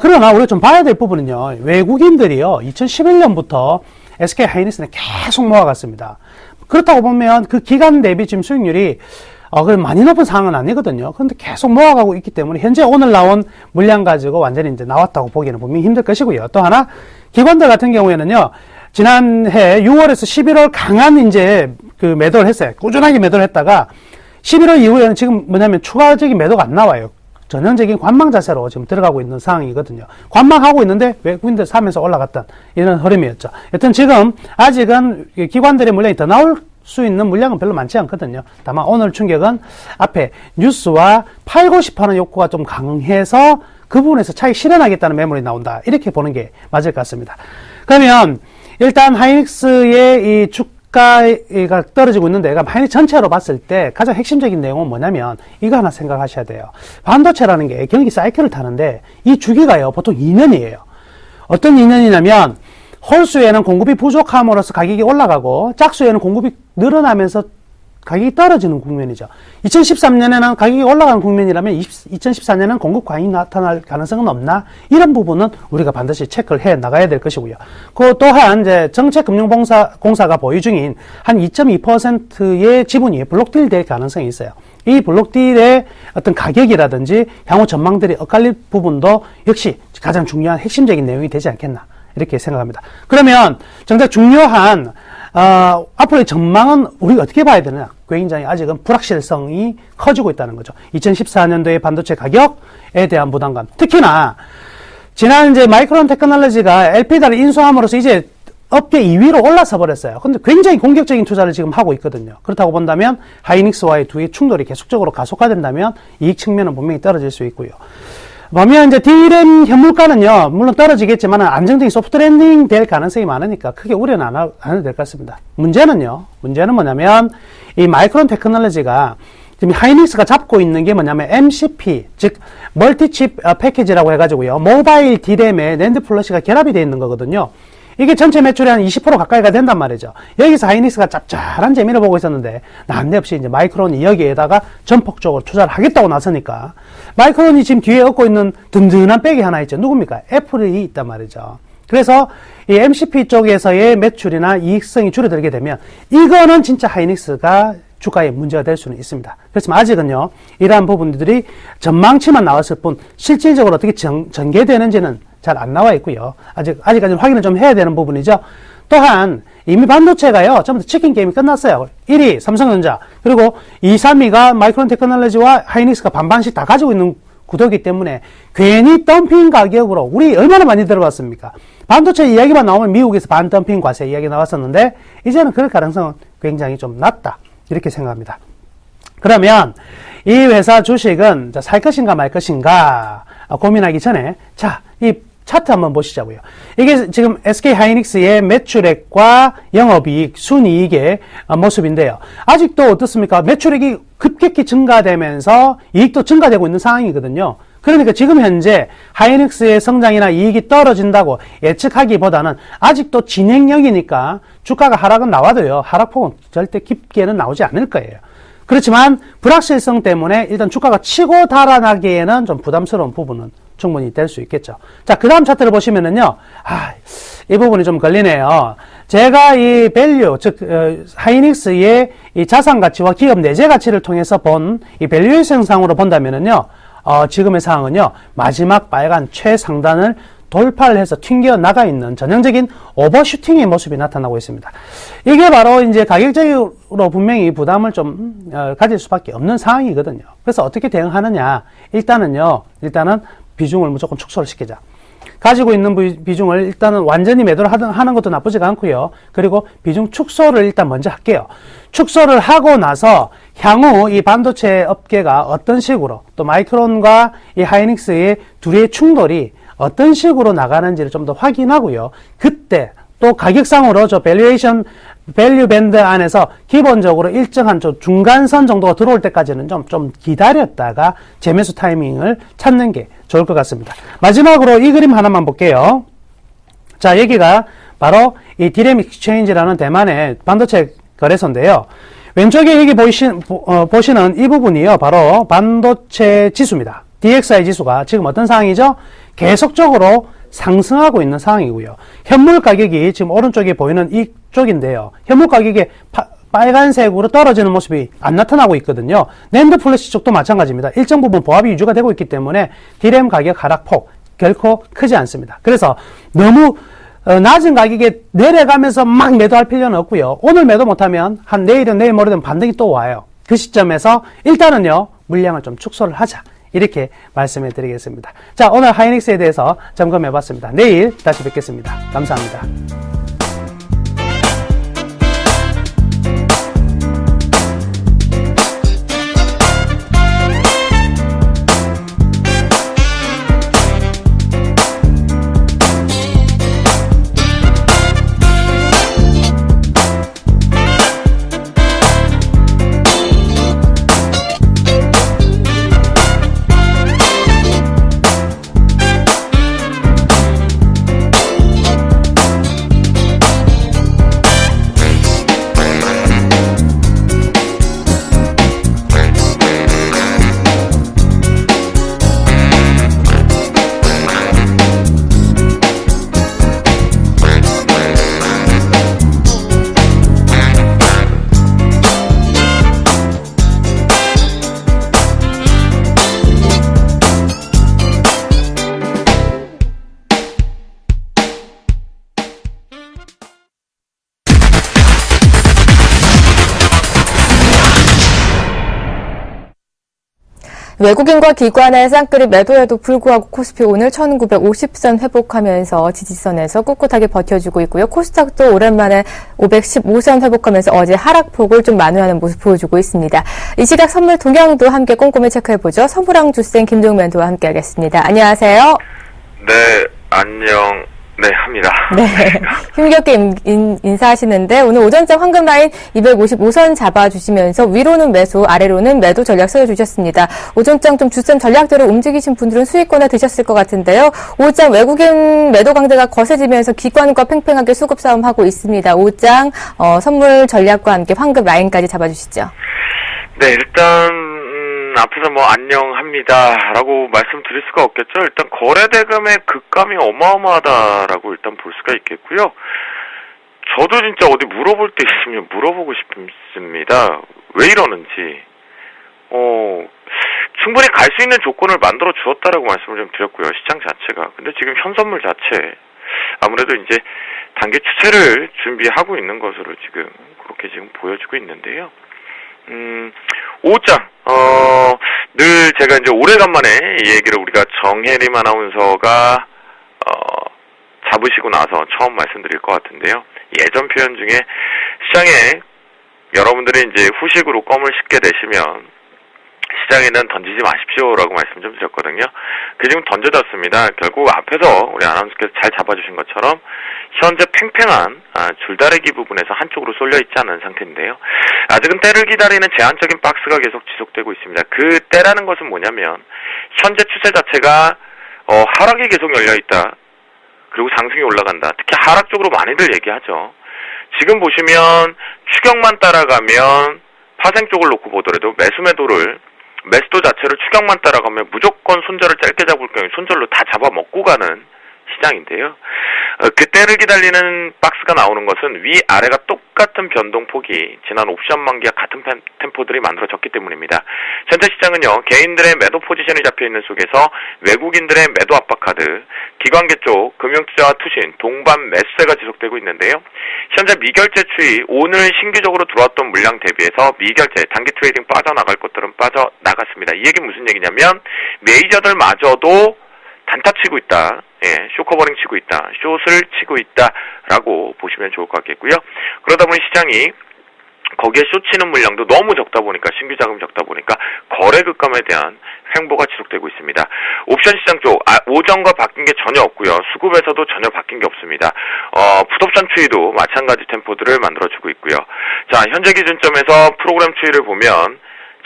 그러나 우리가 좀 봐야 될 부분은요. 외국인들이요. 2011년부터 SK 하이닉스는 계속 모아갔습니다. 그렇다고 보면 그 기간 대비 지금 수익률이 많이 높은 상황은 아니거든요. 그런데 계속 모아가고 있기 때문에 현재 오늘 나온 물량 가지고 완전히 이제 나왔다고 보기에는 분명히 힘들 것이고요. 또 하나 기관들 같은 경우에는요. 지난해 6월에서 11월 강한 이제 그 매도를 했어요. 꾸준하게 매도를 했다가 11월 이후에는 지금 뭐냐면 추가적인 매도가 안 나와요. 전형적인 관망 자세로 지금 들어가고 있는 상황이거든요. 관망하고 있는데 외국인들 사면서 올라갔던 이런 흐름이었죠. 여튼 지금 아직은 기관들의 물량이 더 나올 수 있는 물량은 별로 많지 않거든요. 다만 오늘 충격은 앞에 뉴스와 팔고 싶어하는 욕구가 좀 강해서 그 부분에서 차익 실현하겠다는 매물이 나온다. 이렇게 보는 게 맞을 것 같습니다. 그러면 일단 하이닉스의 이 주가가 떨어지고 있는데 하이닉스 전체로 봤을 때 가장 핵심적인 내용은 뭐냐면 이거 하나 생각하셔야 돼요. 반도체라는 게 경기 사이클을 타는데 이 주기가요 보통 2년이에요. 어떤 2년이냐면 홀수에는 공급이 부족함으로써 가격이 올라가고 짝수에는 공급이 늘어나면서 가격이 떨어지는 국면이죠. 2013년에는 가격이 올라가는 국면이라면 2014년에는 공급 과잉이 나타날 가능성은 없나? 이런 부분은 우리가 반드시 체크를 해 나가야 될 것이고요. 그 또한 이제 정책금융공사가 보유 중인 한 2.2%의 지분이 블록딜 될 가능성이 있어요. 이 블록딜의 어떤 가격이라든지 향후 전망들이 엇갈릴 부분도 역시 가장 중요한 핵심적인 내용이 되지 않겠나 이렇게 생각합니다. 그러면 정작 중요한 앞으로의 전망은 우리가 어떻게 봐야 되느냐? 굉장히 아직은 불확실성이 커지고 있다는 거죠. 2014년도의 반도체 가격에 대한 부담감. 특히나 지난 이제 마이크론 테크놀로지가 LP다를 인수함으로써 이제 업계 2위로 올라서 버렸어요. 근데 굉장히 공격적인 투자를 지금 하고 있거든요. 그렇다고 본다면 하이닉스와의 두의 충돌이 계속적으로 가속화된다면 이익 측면은 분명히 떨어질 수 있고요. 보면 이제 DRAM 현물가는요, 물론 떨어지겠지만 안정적인 소프트 랜딩 될 가능성이 많으니까 크게 우려는 안 해도 될 것 같습니다. 문제는 뭐냐면 이 마이크론 테크놀로지가 지금 하이닉스가 잡고 있는 게 뭐냐면 MCP, 즉 멀티칩 패키지라고 해가지고요, 모바일 DRAM에 낸드 플러시가 결합이 되어 있는 거거든요. 이게 전체 매출의 한 20% 가까이가 된단 말이죠. 여기서 하이닉스가 짭짤한 재미를 보고 있었는데 난데없이 이제 마이크론이 여기에다가 전폭적으로 투자를 하겠다고 나서니까 마이크론이 지금 뒤에 얻고 있는 든든한 백이 하나 있죠. 누굽니까? 애플이 있단 말이죠. 그래서 이 MCP 쪽에서의 매출이나 이익성이 줄어들게 되면 이거는 진짜 하이닉스가 주가에 문제가 될 수는 있습니다. 그렇지만 아직은요, 이러한 부분들이 전망치만 나왔을 뿐 실질적으로 어떻게 전개되는지는 잘 안 나와 있고요. 아직까지는 확인을 좀 해야 되는 부분이죠. 또한 이미 반도체가요, 전부 다 치킨 게임이 끝났어요. 1위 삼성전자, 그리고 2, 3위가 마이크론 테크놀로지와 하이닉스가 반반씩 다 가지고 있는 구도이기 때문에 괜히 덤핑 가격으로 우리 얼마나 많이 들어봤습니까? 반도체 이야기만 나오면 미국에서 반덤핑 과세 이야기 나왔었는데 이제는 그럴 가능성은 굉장히 좀 낮다 이렇게 생각합니다. 그러면 이 회사 주식은 살 것인가 말 것인가 고민하기 전에 이 차트 한번 보시자고요. 이게 지금 SK 하이닉스의 매출액과 영업이익, 순이익의 모습인데요. 아직도 어떻습니까? 매출액이 급격히 증가되면서 이익도 증가되고 있는 상황이거든요. 그러니까 지금 현재 하이닉스의 성장이나 이익이 떨어진다고 예측하기보다는 아직도 진행형이니까 주가가 하락은 나와도요, 하락폭은 절대 깊게는 나오지 않을 거예요. 그렇지만 불확실성 때문에 일단 주가가 치고 달아나기에는 좀 부담스러운 부분은 충분히 될 수 있겠죠. 자, 그 다음 차트를 보시면은요, 이 부분이 좀 걸리네요. 제가 이 밸류, 즉, 하이닉스의 이 자산 가치와 기업 내재 가치를 통해서 본 이 밸류에이션 상으로 본다면은요, 지금의 상황은요, 마지막 빨간 최상단을 돌파를 해서 튕겨 나가 있는 전형적인 오버슈팅의 모습이 나타나고 있습니다. 이게 바로 이제 가격적으로 분명히 부담을 좀 가질 수밖에 없는 상황이거든요. 그래서 어떻게 대응하느냐? 일단은 비중을 무조건 축소를 시키자. 가지고 있는 비중을 일단은 완전히 매도를 하는 것도 나쁘지가 않고요. 그리고 비중 축소를 일단 먼저 할게요. 축소를 하고 나서 향후 이 반도체 업계가 어떤 식으로 또 마이크론과 이 하이닉스의 둘의 충돌이 어떤 식으로 나가는지를 좀 더 확인하고요. 그때 또 가격상으로 저 밸류 밴드 안에서 기본적으로 일정한 저 중간선 정도가 들어올 때까지는 좀 기다렸다가 재매수 타이밍을 찾는 게 좋을 것 같습니다. 마지막으로 이 그림 하나만 볼게요. 자, 여기가 바로 이 디램 익스체인지라는 대만의 반도체 거래소인데요. 왼쪽에 여기 보시는 이 부분이요. 바로 반도체 지수입니다. DXY 지수가 지금 어떤 상황이죠? 계속적으로 상승하고 있는 상황이고요. 현물 가격이 지금 오른쪽에 보이는 이쪽인데요. 현물 가격이 빨간색으로 떨어지는 모습이 안 나타나고 있거든요. 낸드 플래시 쪽도 마찬가지입니다. 일정 부분 보합이 유지가 되고 있기 때문에 디램 가격 하락폭 결코 크지 않습니다. 그래서 너무 낮은 가격에 내려가면서 막 매도할 필요는 없고요. 오늘 매도 못하면 한 내일은 내일 모레든 반등이 또 와요. 그 시점에서 일단은요, 물량을 좀 축소를 하자. 이렇게 말씀해 드리겠습니다. 자, 오늘 하이닉스에 대해서 점검해 봤습니다. 내일 다시 뵙겠습니다. 감사합니다. 외국인과 기관의 쌍끌이 매도에도 불구하고 코스피 오늘 1950선 회복하면서 지지선에서 꿋꿋하게 버텨주고 있고요. 코스닥도 오랜만에 515선 회복하면서 어제 하락폭을 좀 만회하는 모습 보여주고 있습니다. 이 시각 선물 동향도 함께 꼼꼼히 체크해보죠. 선물왕 주생 김종면 도와 함께하겠습니다. 안녕하세요. 네, 안녕. 네, 합니다. 네, 힘겹게 인사하시는데 오늘 오전장 황금 라인 255선 잡아주시면서 위로는 매수, 아래로는 매도 전략 세워주셨습니다. 오전장 좀 주셈 전략대로 움직이신 분들은 수익권에 드셨을 것 같은데요. 오장 외국인 매도 강세가 거세지면서 기관과 팽팽하게 수급 싸움하고 있습니다. 오장 선물 전략과 함께 황금 라인까지 잡아주시죠. 네, 일단 앞에서 안녕합니다라고 말씀드릴 수가 없겠죠. 일단 거래대금의 급감이 어마어마하다라고 일단 볼 수가 있겠고요. 저도 진짜 어디 물어볼 때 있으면 물어보고 싶습니다. 왜 이러는지. 충분히 갈 수 있는 조건을 만들어 주었다라고 말씀을 좀 드렸고요. 시장 자체가. 근데 지금 현선물 자체 아무래도 이제 단계 추세를 준비하고 있는 것으로 지금 그렇게 지금 보여주고 있는데요. 5장, 늘 제가 이제 오래간만에 이 얘기를 우리가 정혜림 아나운서가, 잡으시고 나서 처음 말씀드릴 것 같은데요. 예전 표현 중에 시장에 여러분들이 이제 후식으로 껌을 씹게 되시면 시장에는 던지지 마십시오라고 말씀 좀 드렸거든요. 그 지금 던져졌습니다. 결국 앞에서 우리 아나운서께서 잘 잡아주신 것처럼 현재 팽팽한 줄다리기 부분에서 한쪽으로 쏠려 있지 않은 상태인데요. 아직은 때를 기다리는 제한적인 박스가 계속 지속되고 있습니다. 그 때라는 것은 뭐냐면 현재 추세 자체가 하락이 계속 열려 있다. 그리고 상승이 올라간다. 특히 하락 쪽으로 많이들 얘기하죠. 지금 보시면 추격만 따라가면 파생 쪽을 놓고 보더라도 매수도 자체를 추격만 따라가면 무조건 손절을 짧게 잡을 경우에 손절로 다 잡아먹고 가는 시장인데요. 그때를 기다리는 박스가 나오는 것은 위아래가 똑같은 변동폭이 지난 옵션 만기와 같은 템포들이 만들어졌기 때문입니다. 현재 시장은요, 개인들의 매도 포지션이 잡혀있는 속에서 외국인들의 매도 압박 카드, 기관계 쪽 금융투자와 투신, 동반 매수세가 지속되고 있는데요. 현재 미결제 추이, 오늘 신규적으로 들어왔던 물량 대비해서 미결제, 단기 트레이딩 빠져나갈 것들은 빠져나갔습니다. 이 얘기는 무슨 얘기냐면 메이저들마저도 단타 치고 있다. 쇼커버링 치고 있다. 숏을 치고 있다라고 보시면 좋을 것 같겠고요. 그러다 보니 시장이 거기에 숏 치는 물량도 너무 적다 보니까, 신규 자금이 적다 보니까 거래 급감에 대한 횡보가 지속되고 있습니다. 옵션 시장 쪽 오전과 바뀐 게 전혀 없고요. 수급에서도 전혀 바뀐 게 없습니다. 풋옵션 추이도 마찬가지 템포들을 만들어주고 있고요. 자, 현재 기준점에서 프로그램 추이를 보면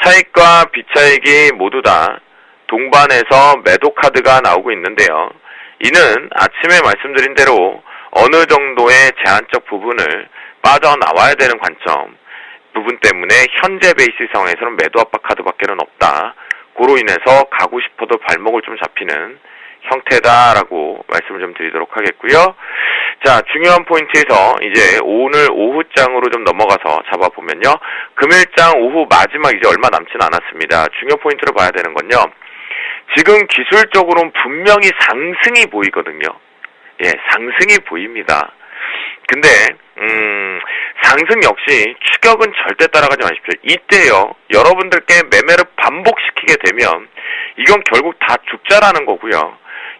차익과 비차익이 모두 다 동반해서 매도 카드가 나오고 있는데요. 이는 아침에 말씀드린 대로 어느 정도의 제한적 부분을 빠져나와야 되는 관점 부분 때문에 현재 베이스 상황에서는 매도 압박 카드밖에는 없다. 그로 인해서 가고 싶어도 발목을 좀 잡히는 형태다라고 말씀을 좀 드리도록 하겠고요. 자, 중요한 포인트에서 이제 오늘 오후장으로 좀 넘어가서 잡아보면요. 금일장 오후 마지막 이제 얼마 남진 않았습니다. 중요 포인트를 봐야 되는 건요. 지금 기술적으로는 분명히 상승이 보이거든요. 예, 상승이 보입니다. 근데 상승 역시 추격은 절대 따라가지 마십시오. 이때요, 여러분들께 매매를 반복시키게 되면 이건 결국 다 죽자라는 거고요.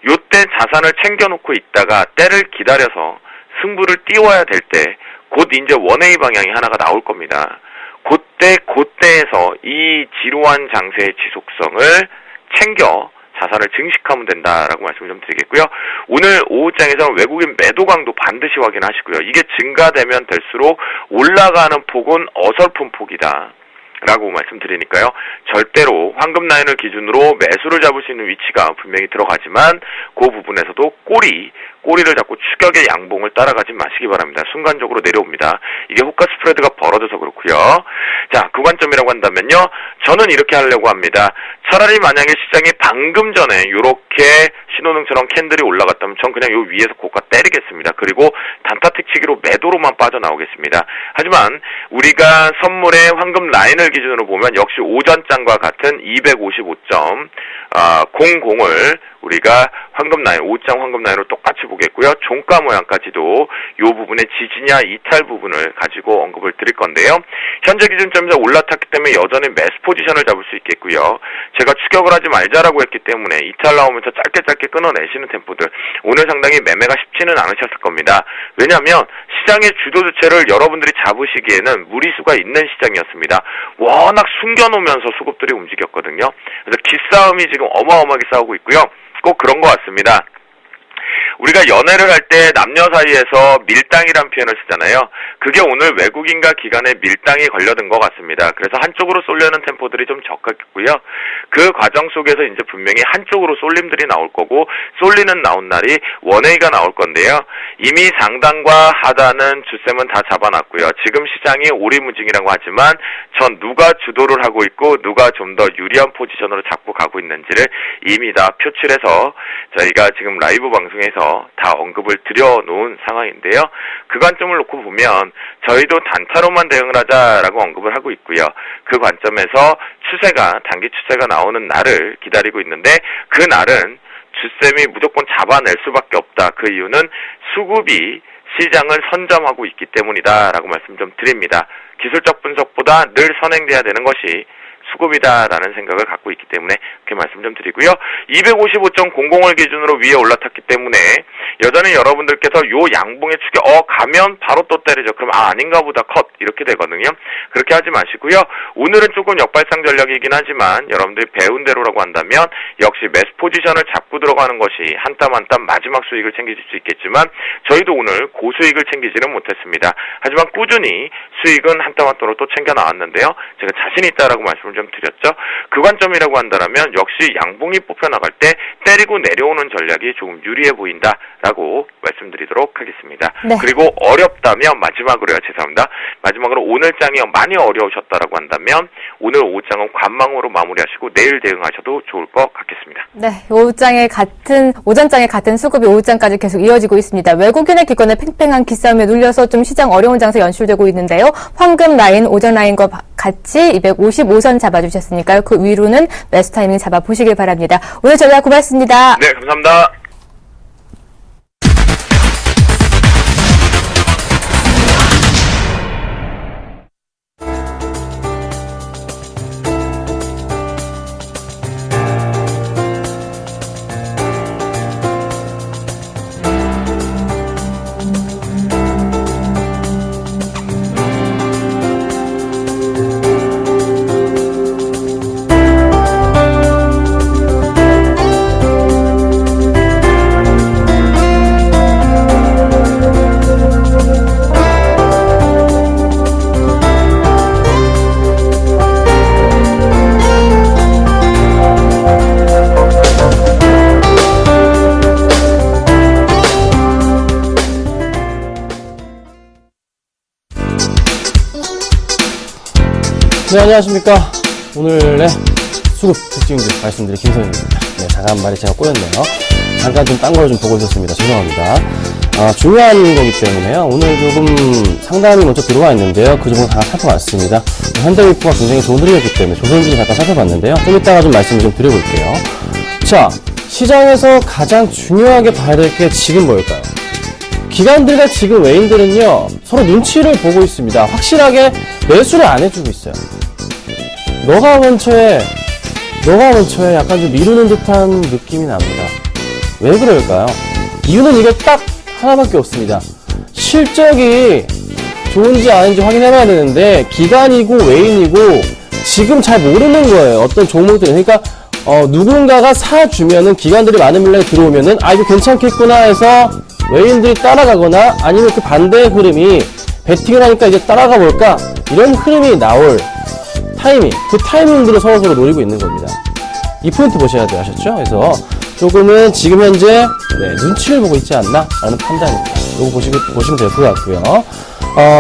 요때 자산을 챙겨놓고 있다가 때를 기다려서 승부를 띄워야 될 때 곧 이제 원웨이 방향이 하나가 나올 겁니다. 그때에서 이 지루한 장세의 지속성을 챙겨 자산을 증식하면 된다라고 말씀을 좀 드리겠고요. 오늘 오후장에서 외국인 매도 강도 반드시 확인하시고요. 이게 증가되면 될수록 올라가는 폭은 어설픈 폭이다 라고 말씀드리니까요. 절대로 황금 라인을 기준으로 매수를 잡을 수 있는 위치가 분명히 들어가지만 그 부분에서도 꼬리를 잡고 추격의 양봉을 따라가지 마시기 바랍니다. 순간적으로 내려옵니다. 이게 호가 스프레드가 벌어져서 그렇고요. 자, 그 관점이라고 한다면요. 저는 이렇게 하려고 합니다. 차라리 만약에 시장이 방금 전에 이렇게 신호등처럼 캔들이 올라갔다면 전 그냥 요 위에서 고가 때리겠습니다. 그리고 단타틱 치기로 매도로만 빠져나오겠습니다. 하지만 우리가 선물의 황금 라인을 기준으로 보면 역시 오전장과 같은 255.00을 우리가 황금 라인, 오장 황금 라인으로 똑같이 보겠고요. 종가 모양까지도 이 부분의 지지냐 이탈 부분을 가지고 언급을 드릴 건데요. 현재 기준점에서 올라탔기 때문에 여전히 매수 포지션을 잡을 수 있겠고요. 제가 추격을 하지 말자라고 했기 때문에 이탈 나오면서 짧게 끊어내시는 템포들, 오늘 상당히 매매가 쉽지는 않으셨을 겁니다. 왜냐하면 시장의 주도 주체를 여러분들이 잡으시기에는 무리수가 있는 시장이었습니다. 워낙 숨겨놓으면서 수급들이 움직였거든요. 그래서 기싸움이 지금 어마어마하게 싸우고 있고요. 꼭 그런 것 같습니다. 우리가 연애를 할 때 남녀 사이에서 밀당이란 표현을 쓰잖아요. 그게 오늘 외국인과 기관의 밀당이 걸려든 것 같습니다. 그래서 한쪽으로 쏠려는 템포들이 좀 적었고요. 그 과정 속에서 이제 분명히 한쪽으로 쏠림들이 나올 거고, 쏠리는 나온 날이 원웨이가 나올 건데요. 이미 상단과 하단은 주셈은 다 잡아놨고요. 지금 시장이 오리무중이라고 하지만 전 누가 주도를 하고 있고 누가 좀 더 유리한 포지션으로 잡고 가고 있는지를 이미 다 표출해서 저희가 지금 라이브 방송에서 다 언급을 드려놓은 상황인데요. 그 관점을 놓고 보면 저희도 단타로만 대응을 하자라고 언급을 하고 있고요. 그 관점에서 추세가, 단기 추세가 나오는 날을 기다리고 있는데, 그 날은 주셈이 무조건 잡아낼 수밖에 없다. 그 이유는 수급이 시장을 선점하고 있기 때문이다라고 말씀 좀 드립니다. 기술적 분석보다 늘 선행돼야 되는 것이 수급이다라는 생각을 갖고 있기 때문에 그렇게 말씀 좀 드리고요. 255.00을 기준으로 위에 올라탔기 때문에 여전히 여러분들께서 요 양봉의 축에 가면 바로 또 때리죠. 그럼 아닌가 보다 컷 이렇게 되거든요. 그렇게 하지 마시고요. 오늘은 조금 역발상 전략이긴 하지만 여러분들이 배운 대로라고 한다면 역시 매수 포지션을 잡고 들어가는 것이 한 땀 한 땀 마지막 수익을 챙기실 수 있겠지만 저희도 오늘 고수익을 챙기지는 못했습니다. 하지만 꾸준히 수익은 한 땀 한 땀으로 또 챙겨 나왔는데요. 제가 자신 있다라고 말씀을 좀 말씀드렸죠. 그 관점이라고 한다면 역시 양봉이 뽑혀나갈 때 때리고 내려오는 전략이 조금 유리해 보인다라고 말씀드리도록 하겠습니다. 네. 그리고 어렵다면 마지막으로요. 죄송합니다. 마지막으로 오늘 장이 많이 어려우셨다라고 한다면 오늘 오후장은 관망으로 마무리하시고 내일 대응하셔도 좋을 것 같겠습니다. 네, 오전장에 같은 수급이 오후장까지 계속 이어지고 있습니다. 외국인의 기권에 팽팽한 기싸움에 눌려서 좀 시장 어려운 장세 연출되고 있는데요. 황금 라인, 오전 라인과 같이 255선 잡아주셨으니까요. 그 위로는 매수 타이밍 잡아보시길 바랍니다. 오늘 전략 고맙습니다. 네, 감사합니다. 네, 안녕하십니까. 오늘의 수급 특징들 말씀드릴 김성현입니다. 네, 잠깐 말이 제가 꼬였네요. 잠깐 좀 딴 걸 좀 보고 있었습니다. 죄송합니다. 중요한 거기 때문에요. 오늘 조금 상담이 먼저 들어와 있는데요. 그 점을 잠깐 살펴봤습니다. 현대위프가 굉장히 좋은 흐름이었기 때문에 조선주도 잠깐 살펴봤는데요. 좀 이따가 좀 말씀을 좀 드려볼게요. 자, 시장에서 가장 중요하게 봐야 될 게 지금 뭘까요? 기관들과 지금 외인들은요, 서로 눈치를 보고 있습니다. 확실하게 매수를 안 해주고 있어요. 너가 먼저에 약간 좀 미루는 듯한 느낌이 납니다. 왜 그럴까요? 이유는 이게 딱 하나밖에 없습니다. 실적이 좋은지 아닌지 확인해봐야 되는데, 기관이고 외인이고 지금 잘 모르는 거예요. 어떤 종목들. 그러니까 누군가가 사주면은, 기관들이 많은 물량이 들어오면은 이거 괜찮겠구나 해서 외인들이 따라가거나, 아니면 그 반대의 흐름이 베팅을 하니까 이제 따라가 볼까, 이런 흐름이 나올 타이밍, 그 타이밍들을 서로 노리고 있는 겁니다. 이 포인트 보셔야 돼요. 아셨죠? 그래서 조금은 지금 현재 눈치를 보고 있지 않나 라는 판단입니다. 이거 보시면 될 것 같고요.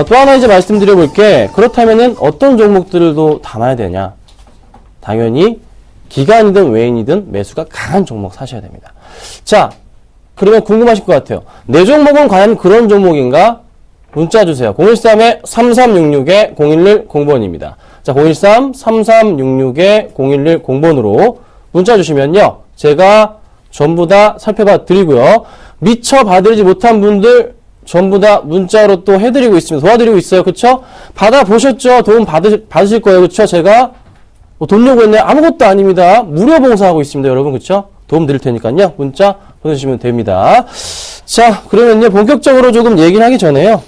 또 하나 이제 말씀드려 볼게, 그렇다면은 어떤 종목들도 담아야 되냐? 당연히 기관이든 외인이든 매수가 강한 종목 사셔야 됩니다. 자, 그러면 궁금하실 것 같아요. 내 종목은 과연 그런 종목인가? 문자 주세요. 013-3366-0110번입니다. 자, 013-3366-0110번으로 문자 주시면요, 제가 전부 다 살펴봐 드리고요. 미처 봐드리지 못한 분들 전부 다 문자로 또 해드리고 있습니다. 도와드리고 있어요. 그쵸? 받아보셨죠? 도움 받으실 거예요. 그쵸? 제가 돈 요구했나요? 아무것도 아닙니다. 무료 봉사하고 있습니다. 여러분. 그쵸? 도움 드릴 테니까요. 문자 보내주시면 됩니다. 자, 그러면요, 본격적으로 조금 얘기를 하기 전에요,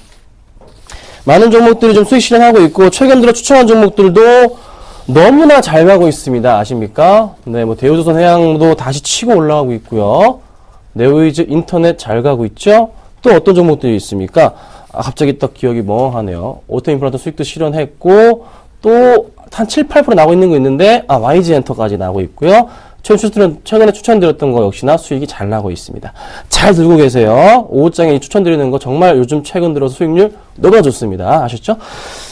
많은 종목들이 좀 수익 실현하고 있고, 최근 들어 추천한 종목들도 너무나 잘 가고 있습니다. 아십니까? 네, 대우조선 해양도 다시 치고 올라가고 있고요. 네오이즈 인터넷 잘 가고 있죠? 또 어떤 종목들이 있습니까? 갑자기 딱 기억이 멍하네요. 오토임플란트 수익도 실현했고, 또 한 7, 8% 나오고 있는 거 있는데, YG 엔터까지 나오고 있고요. 최근에 추천드렸던 거 역시나 수익이 잘 나고 있습니다. 잘 들고 계세요. 오후장에 추천드리는 거 정말 요즘 최근 들어서 수익률 너무 좋습니다. 아셨죠?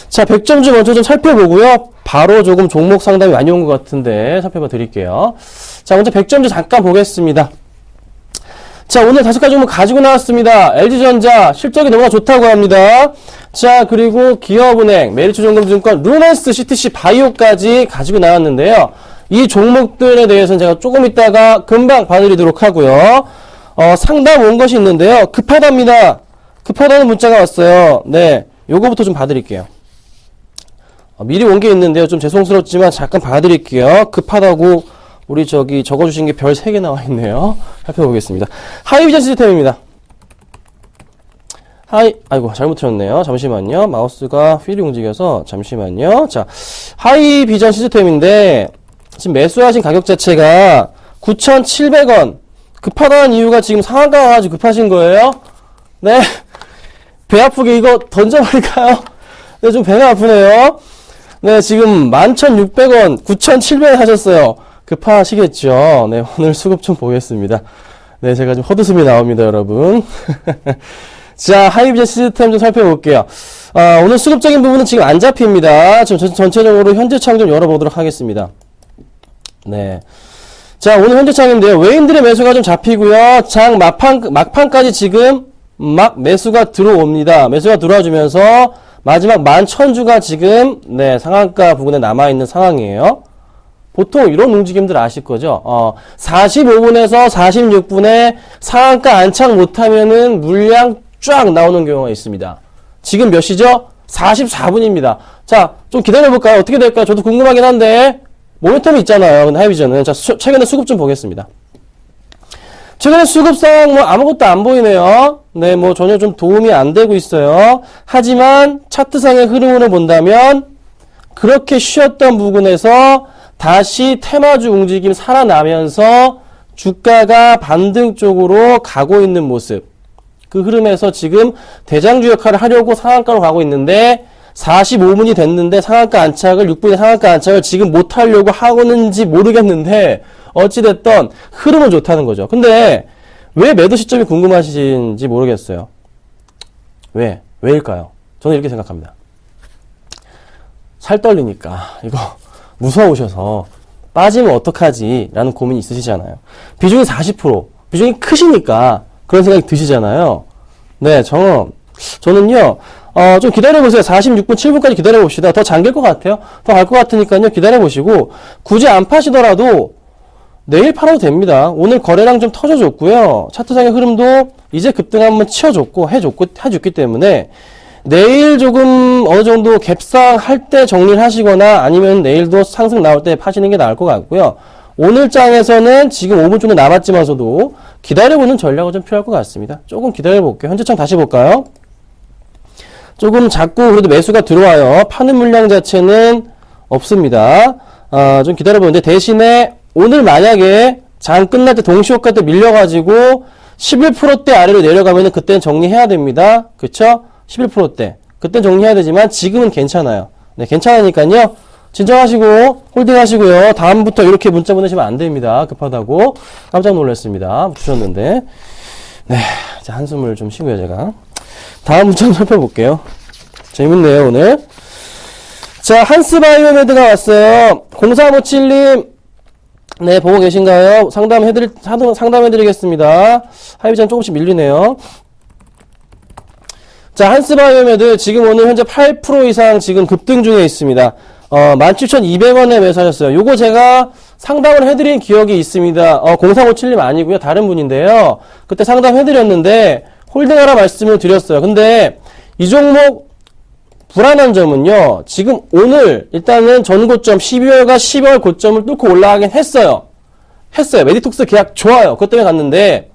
자, 100점주 먼저 좀 살펴보고요. 바로 조금 종목 상담이 많이 온 것 같은데 살펴봐 드릴게요. 자, 먼저 100점주 잠깐 보겠습니다. 자, 오늘 5가지 종목 가지고 나왔습니다. LG전자 실적이 너무나 좋다고 합니다. 자, 그리고 기업은행, 메리츠증권증권, 루넨스, CTC, 바이오까지 가지고 나왔는데요. 이 종목들에 대해서는 제가 조금 있다가 금방 봐드리도록 하고요. 상담 온 것이 있는데요. 급하답니다. 급하다는 문자가 왔어요. 네, 요거부터 좀 봐드릴게요. 미리 온 게 있는데요. 좀 죄송스럽지만 잠깐 봐드릴게요. 급하다고 우리 적어주신 게 별 3개 나와 있네요. 살펴보겠습니다. 하이비전 시스템입니다. 아이고, 잘못 틀었네요. 잠시만요. 마우스가 휠이 움직여서, 잠시만요. 자, 하이비전 시스템인데, 지금 매수하신 가격 자체가 9,700원. 급하다는 이유가 지금 상한가 와가지고 급하신 거예요? 네. 배 아프게 이거 던져버릴까요? 네, 좀 배가 아프네요. 네, 지금 11,600원, 9,700원 하셨어요. 급하시겠죠? 네, 오늘 수급 좀 보겠습니다. 네, 제가 좀 헛웃음이 나옵니다, 여러분. 자, 하이비전 시스템 좀 살펴볼게요. 오늘 수급적인 부분은 지금 안 잡힙니다. 전체적으로 현재창 좀 열어보도록 하겠습니다. 네. 자, 오늘 현재창인데요. 외인들의 매수가 좀 잡히고요. 장 막판까지 지금 막 매수가 들어옵니다. 매수가 들어와주면서 마지막 11,000주가 지금, 네, 상한가 부근에 남아있는 상황이에요. 보통 이런 움직임들 아실 거죠? 45분에서 46분에 상한가 안착 못하면은 물량 쫙 나오는 경우가 있습니다. 지금 몇 시죠? 44분입니다. 자, 좀 기다려볼까요? 어떻게 될까요? 저도 궁금하긴 한데, 모멘텀이 있잖아요. 근데 하이비전은. 자, 최근에 수급 좀 보겠습니다. 최근에 수급상 뭐 아무것도 안 보이네요. 네, 뭐 전혀 좀 도움이 안 되고 있어요. 하지만 차트상의 흐름으로 본다면 그렇게 쉬었던 부분에서 다시 테마주 움직임 살아나면서 주가가 반등 쪽으로 가고 있는 모습. 그 흐름에서 지금 대장주 역할을 하려고 상한가로 가고 있는데 45분이 됐는데 상한가 안착을 6분의 상한가 안착을 지금 못하려고 하고는지 모르겠는데 어찌됐든 흐름은 좋다는 거죠. 근데 왜 매도 시점이 궁금하신지 모르겠어요. 왜일까요? 저는 이렇게 생각합니다. 살 떨리니까 이거 무서우셔서 빠지면 어떡하지 라는 고민이 있으시잖아요. 비중이 40%, 비중이 크시니까 그런 생각이 드시잖아요. 네, 저는요, 좀 기다려보세요. 46분, 7분까지 기다려봅시다. 더 잠길 것 같아요. 더 갈 것 같으니까요, 기다려보시고, 굳이 안 파시더라도 내일 팔아도 됩니다. 오늘 거래량 좀 터져줬고요. 차트상의 흐름도 이제 급등 한번 치워줬고, 해줬기 때문에, 내일 조금 어느 정도 갭상할 때 정리를 하시거나 아니면 내일도 상승 나올 때 파시는 게 나을 것 같고요. 오늘 장에서는 지금 5분 정도 남았지만서도 기다려보는 전략은 좀 필요할 것 같습니다. 조금 기다려볼게요. 현재창 다시 볼까요? 조금 자꾸 그래도 매수가 들어와요. 파는 물량 자체는 없습니다. 좀 기다려보는데 대신에 오늘 만약에 장 끝날 때 동시효과 때 밀려가지고 11%대 아래로 내려가면은 그때는 정리해야 됩니다. 그쵸? 11%대. 그땐 정리해야 되지만 지금은 괜찮아요. 네, 괜찮으니까요. 진정하시고 홀딩하시고요. 다음부터 이렇게 문자 보내시면 안 됩니다. 급하다고. 깜짝 놀랐습니다. 주셨는데. 네, 자, 한숨을 좀 쉬고요, 제가. 다음 문자 살펴볼게요. 재밌네요, 오늘. 자, 한스바이오메드가 왔어요. 0357님. 네, 보고 계신가요? 상담해드리겠습니다. 하이비전 조금씩 밀리네요. 자, 한스바이오메드 지금 오늘 현재 8% 이상 지금 급등 중에 있습니다. 17,200원에 매수하셨어요. 요거 제가 상담을 해드린 기억이 있습니다. 0357님 아니고요. 다른 분인데요. 그때 상담해드렸는데 홀딩하라 말씀을 드렸어요. 근데 이 종목 불안한 점은요. 지금 오늘 일단은 전고점 12월과 10월 고점을 뚫고 올라가긴 했어요. 메디톡스 계약 좋아요. 그것 때문에 갔는데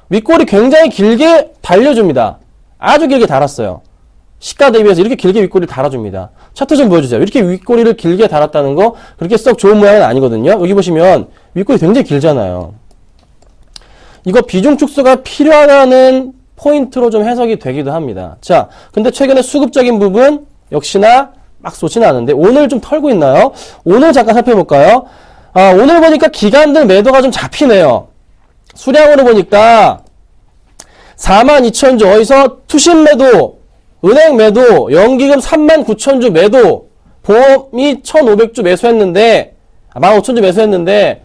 윗골이 굉장히 길게 달려줍니다. 아주 길게 달았어요. 시가 대비해서 이렇게 길게 윗꼬리를 달아줍니다. 차트 좀 보여주세요. 이렇게 윗꼬리를 길게 달았다는 거 그렇게 썩 좋은 모양은 아니거든요. 여기 보시면 윗꼬리 굉장히 길잖아요. 이거 비중 축소가 필요하다는 포인트로 좀 해석이 되기도 합니다. 자, 근데 최근에 수급적인 부분 역시나 막 쏟지는 않은데 오늘 좀 털고 있나요? 오늘 잠깐 살펴볼까요? 오늘 보니까 기관들 매도가 좀 잡히네요. 수량으로 보니까 42,000주 어디서 투신 매도, 은행 매도, 연기금 39,000주 매도, 보험이 1,500주 매수했는데 15,000주 매수했는데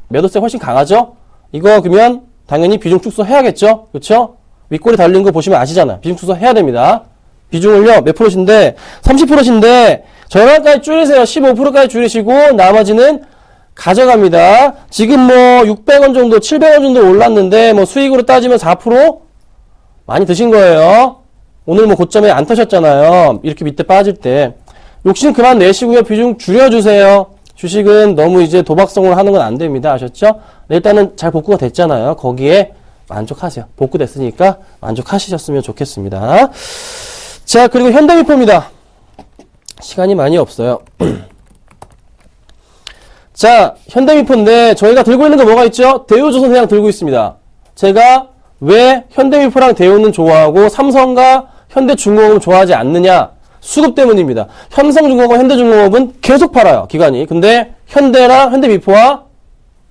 매도세 훨씬 강하죠? 이거 그러면 당연히 비중 축소 해야겠죠? 그렇죠? 윗골이 달린 거 보시면 아시잖아요. 비중 축소 해야 됩니다. 비중을요 몇 %인데 30%인데 절반까지 줄이세요. 15%까지 줄이시고 나머지는 가져갑니다. 지금 뭐 600원 정도, 700원 정도 올랐는데 뭐 수익으로 따지면 4% 많이 드신 거예요. 오늘 뭐 고점에 안 터셨잖아요. 이렇게 밑에 빠질 때. 욕심 그만 내시고요. 비중 줄여주세요. 주식은 너무 이제 도박성으로 하는 건 안 됩니다. 아셨죠? 네, 일단은 잘 복구가 됐잖아요. 거기에 만족하세요. 복구됐으니까 만족하셨으면 좋겠습니다. 자, 그리고 현대미포입니다. 시간이 많이 없어요. 자, 현대미포인데 저희가 들고 있는 거 뭐가 있죠? 대우조선해양 들고 있습니다. 제가 왜 현대미포랑 대우는 좋아하고 삼성과 현대중공업은 좋아하지 않느냐? 수급 때문입니다. 삼성중공업, 현대중공업은 계속 팔아요, 기관이. 근데 현대랑 현대미포와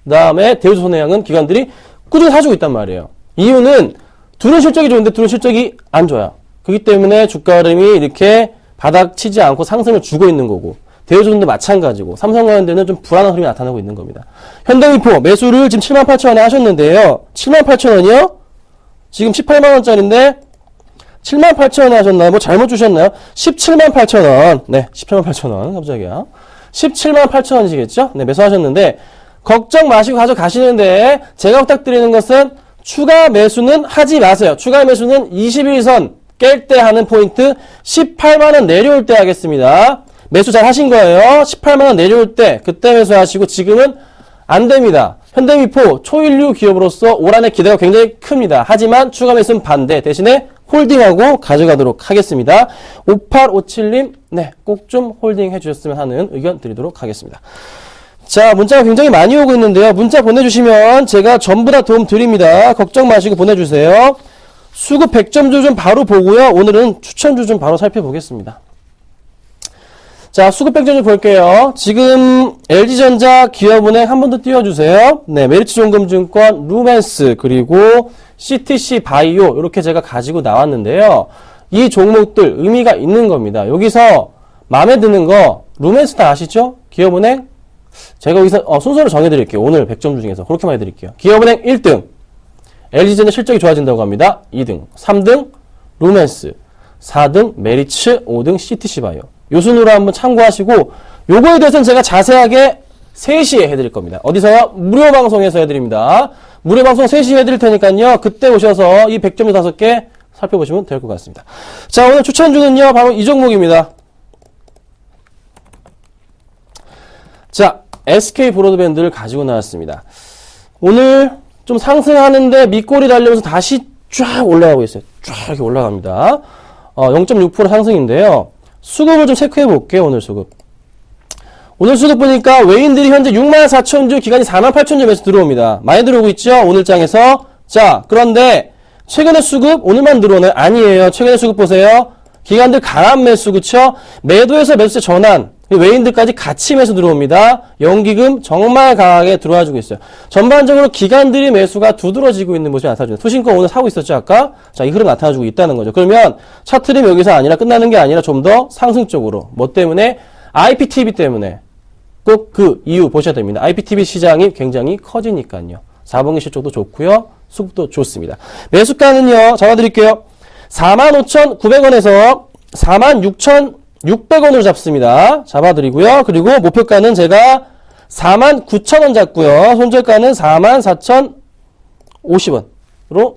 그다음에 대우조선해양은 기관들이 꾸준히 사주고 있단 말이에요. 이유는 둘은 실적이 좋은데 둘은 실적이 안 좋아요. 그렇기 때문에 주가 흐름이 이렇게 바닥 치지 않고 상승을 주고 있는 거고, 대우조선도 마찬가지고, 삼성과 현대는 좀 불안한 흐름이 나타나고 있는 겁니다. 현대미포 매수를 지금 78,000원에 하셨는데요. 78,000원이요? 지금 18만원짜리인데 78,000원에 하셨나요? 뭐 잘못 주셨나요? 178,000원. 네, 178,000원. 깜짝이야. 178,000원이시겠죠? 네, 매수하셨는데 걱정 마시고 가져가시는데 제가 부탁드리는 것은 추가 매수는 하지 마세요. 추가 매수는 21선 깰 때 하는 포인트 18만원 내려올 때 하겠습니다. 매수 잘 하신 거예요. 18만원 내려올 때 그때 매수하시고 지금은 안 됩니다. 현대미포 초일류 기업으로서 올 한해 기대가 굉장히 큽니다. 하지만 추가 매수는 반대. 대신에 홀딩하고 가져가도록 하겠습니다. 5857님, 네, 꼭 좀 홀딩 해주셨으면 하는 의견 드리도록 하겠습니다. 자, 문자가 굉장히 많이 오고 있는데요. 문자 보내주시면 제가 전부 다 도움 드립니다. 걱정 마시고 보내주세요. 수급 100점주 좀 바로 보고요. 오늘은 추천주 좀 바로 살펴보겠습니다. 자, 수급 100점주 볼게요. 지금 LG전자, 기업은행 한 번 더 띄워주세요. 네, 메리츠종금증권, 루멘스, 그리고 CTC 바이오 이렇게 제가 가지고 나왔는데요. 이 종목들 의미가 있는 겁니다. 여기서 마음에 드는 거 루멘스 다 아시죠? 기업은행 제가 여기서 순서를 정해드릴게요. 오늘 100점 중에서 그렇게 많이 드릴게요. 기업은행 1등 LG전자 실적이 좋아진다고 합니다. 2등 3등 루멘스 4등 메리츠 5등 CTC 바이오 요 순으로 한번 참고하시고 요거에 대해서는 제가 자세하게 3시에 해드릴 겁니다. 어디서요? 무료 방송에서 해드립니다. 무료 방송 3시에 해드릴 테니까요. 그때 오셔서 이 100점 5개 살펴보시면 될 것 같습니다. 자, 오늘 추천주는요. 바로 이 종목입니다. 자, SK 브로드밴드를 가지고 나왔습니다. 오늘 좀 상승하는데 밑골이 달리면서 다시 쫙 올라가고 있어요. 쫙 이렇게 올라갑니다. 0.6% 상승인데요. 수급을 좀 체크해 볼게요. 오늘 수급. 오늘 수급 보니까 외인들이 현재 64,000주, 기관이 48,000주 매수 들어옵니다. 많이 들어오고 있죠? 오늘 장에서. 자, 그런데 최근의 수급 오늘만 들어오나요? 아니에요. 최근의 수급 보세요. 기관들 강한 매수, 그쵸? 매도에서 매수세 전환. 외인들까지 같이 매수 들어옵니다. 연기금 정말 강하게 들어와주고 있어요. 전반적으로 기관들이 매수가 두드러지고 있는 모습이 나타나죠. 투신권 오늘 사고 있었죠, 아까? 자, 이 흐름 나타나주고 있다는 거죠. 그러면 차트림 여기서 아니라 끝나는 게 아니라 좀 더 상승적으로. 뭐 때문에? IPTV 때문에. 꼭 그 이유 보셔야 됩니다. IPTV 시장이 굉장히 커지니까요. 4분기 실적도 좋고요. 수급도 좋습니다. 매수가는요. 잡아드릴게요. 45,900원에서 46,600원으로 잡습니다. 잡아드리고요. 그리고 목표가는 제가 49,000원 잡고요. 손절가는 44,050원으로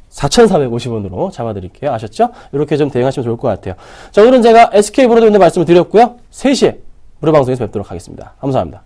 4,450원으로 잡아드릴게요. 아셨죠? 이렇게 좀 대응하시면 좋을 것 같아요. 자, 오늘은 제가 SK 브로드밴드 말씀을 드렸고요. 3시에 무료 방송에서 뵙도록 하겠습니다. 감사합니다.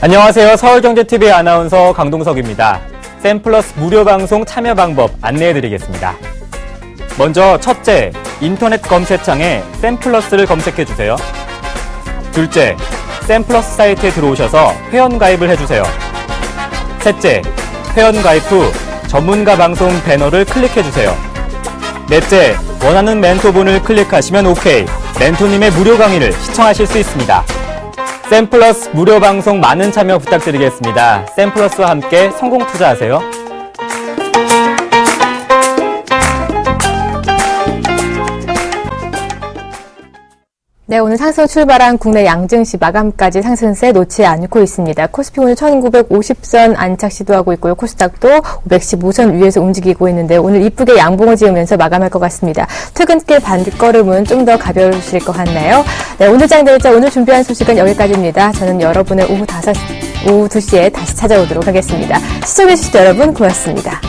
안녕하세요. 서울경제TV 아나운서 강동석입니다. 샘플러스 무료 방송 참여 방법 안내해드리겠습니다. 먼저 첫째, 인터넷 검색창에 샘플러스를 검색해주세요. 둘째, 샘플러스 사이트에 들어오셔서 회원가입을 해주세요. 셋째, 회원가입 후 전문가 방송 배너를 클릭해주세요. 넷째, 원하는 멘토분을 클릭하시면 OK. 멘토님의 무료 강의를 시청하실 수 있습니다. 샘플러스 무료 방송 많은 참여 부탁드리겠습니다. 샘플러스와 함께 성공 투자하세요. 네, 오늘 상승 출발한 국내 양증시 마감까지 상승세 놓지 않고 있습니다. 코스피 오늘 1950선 안착 시도하고 있고요. 코스닥도 515선 위에서 움직이고 있는데 오늘 이쁘게 양봉을 지으면서 마감할 것 같습니다. 퇴근길 반걸음은 좀 더 가벼우실 것 같나요? 네, 오늘 장대자 오늘 준비한 소식은 여기까지입니다. 저는 여러분의 오후 2시에 다시 찾아오도록 하겠습니다. 시청해주신 여러분 고맙습니다.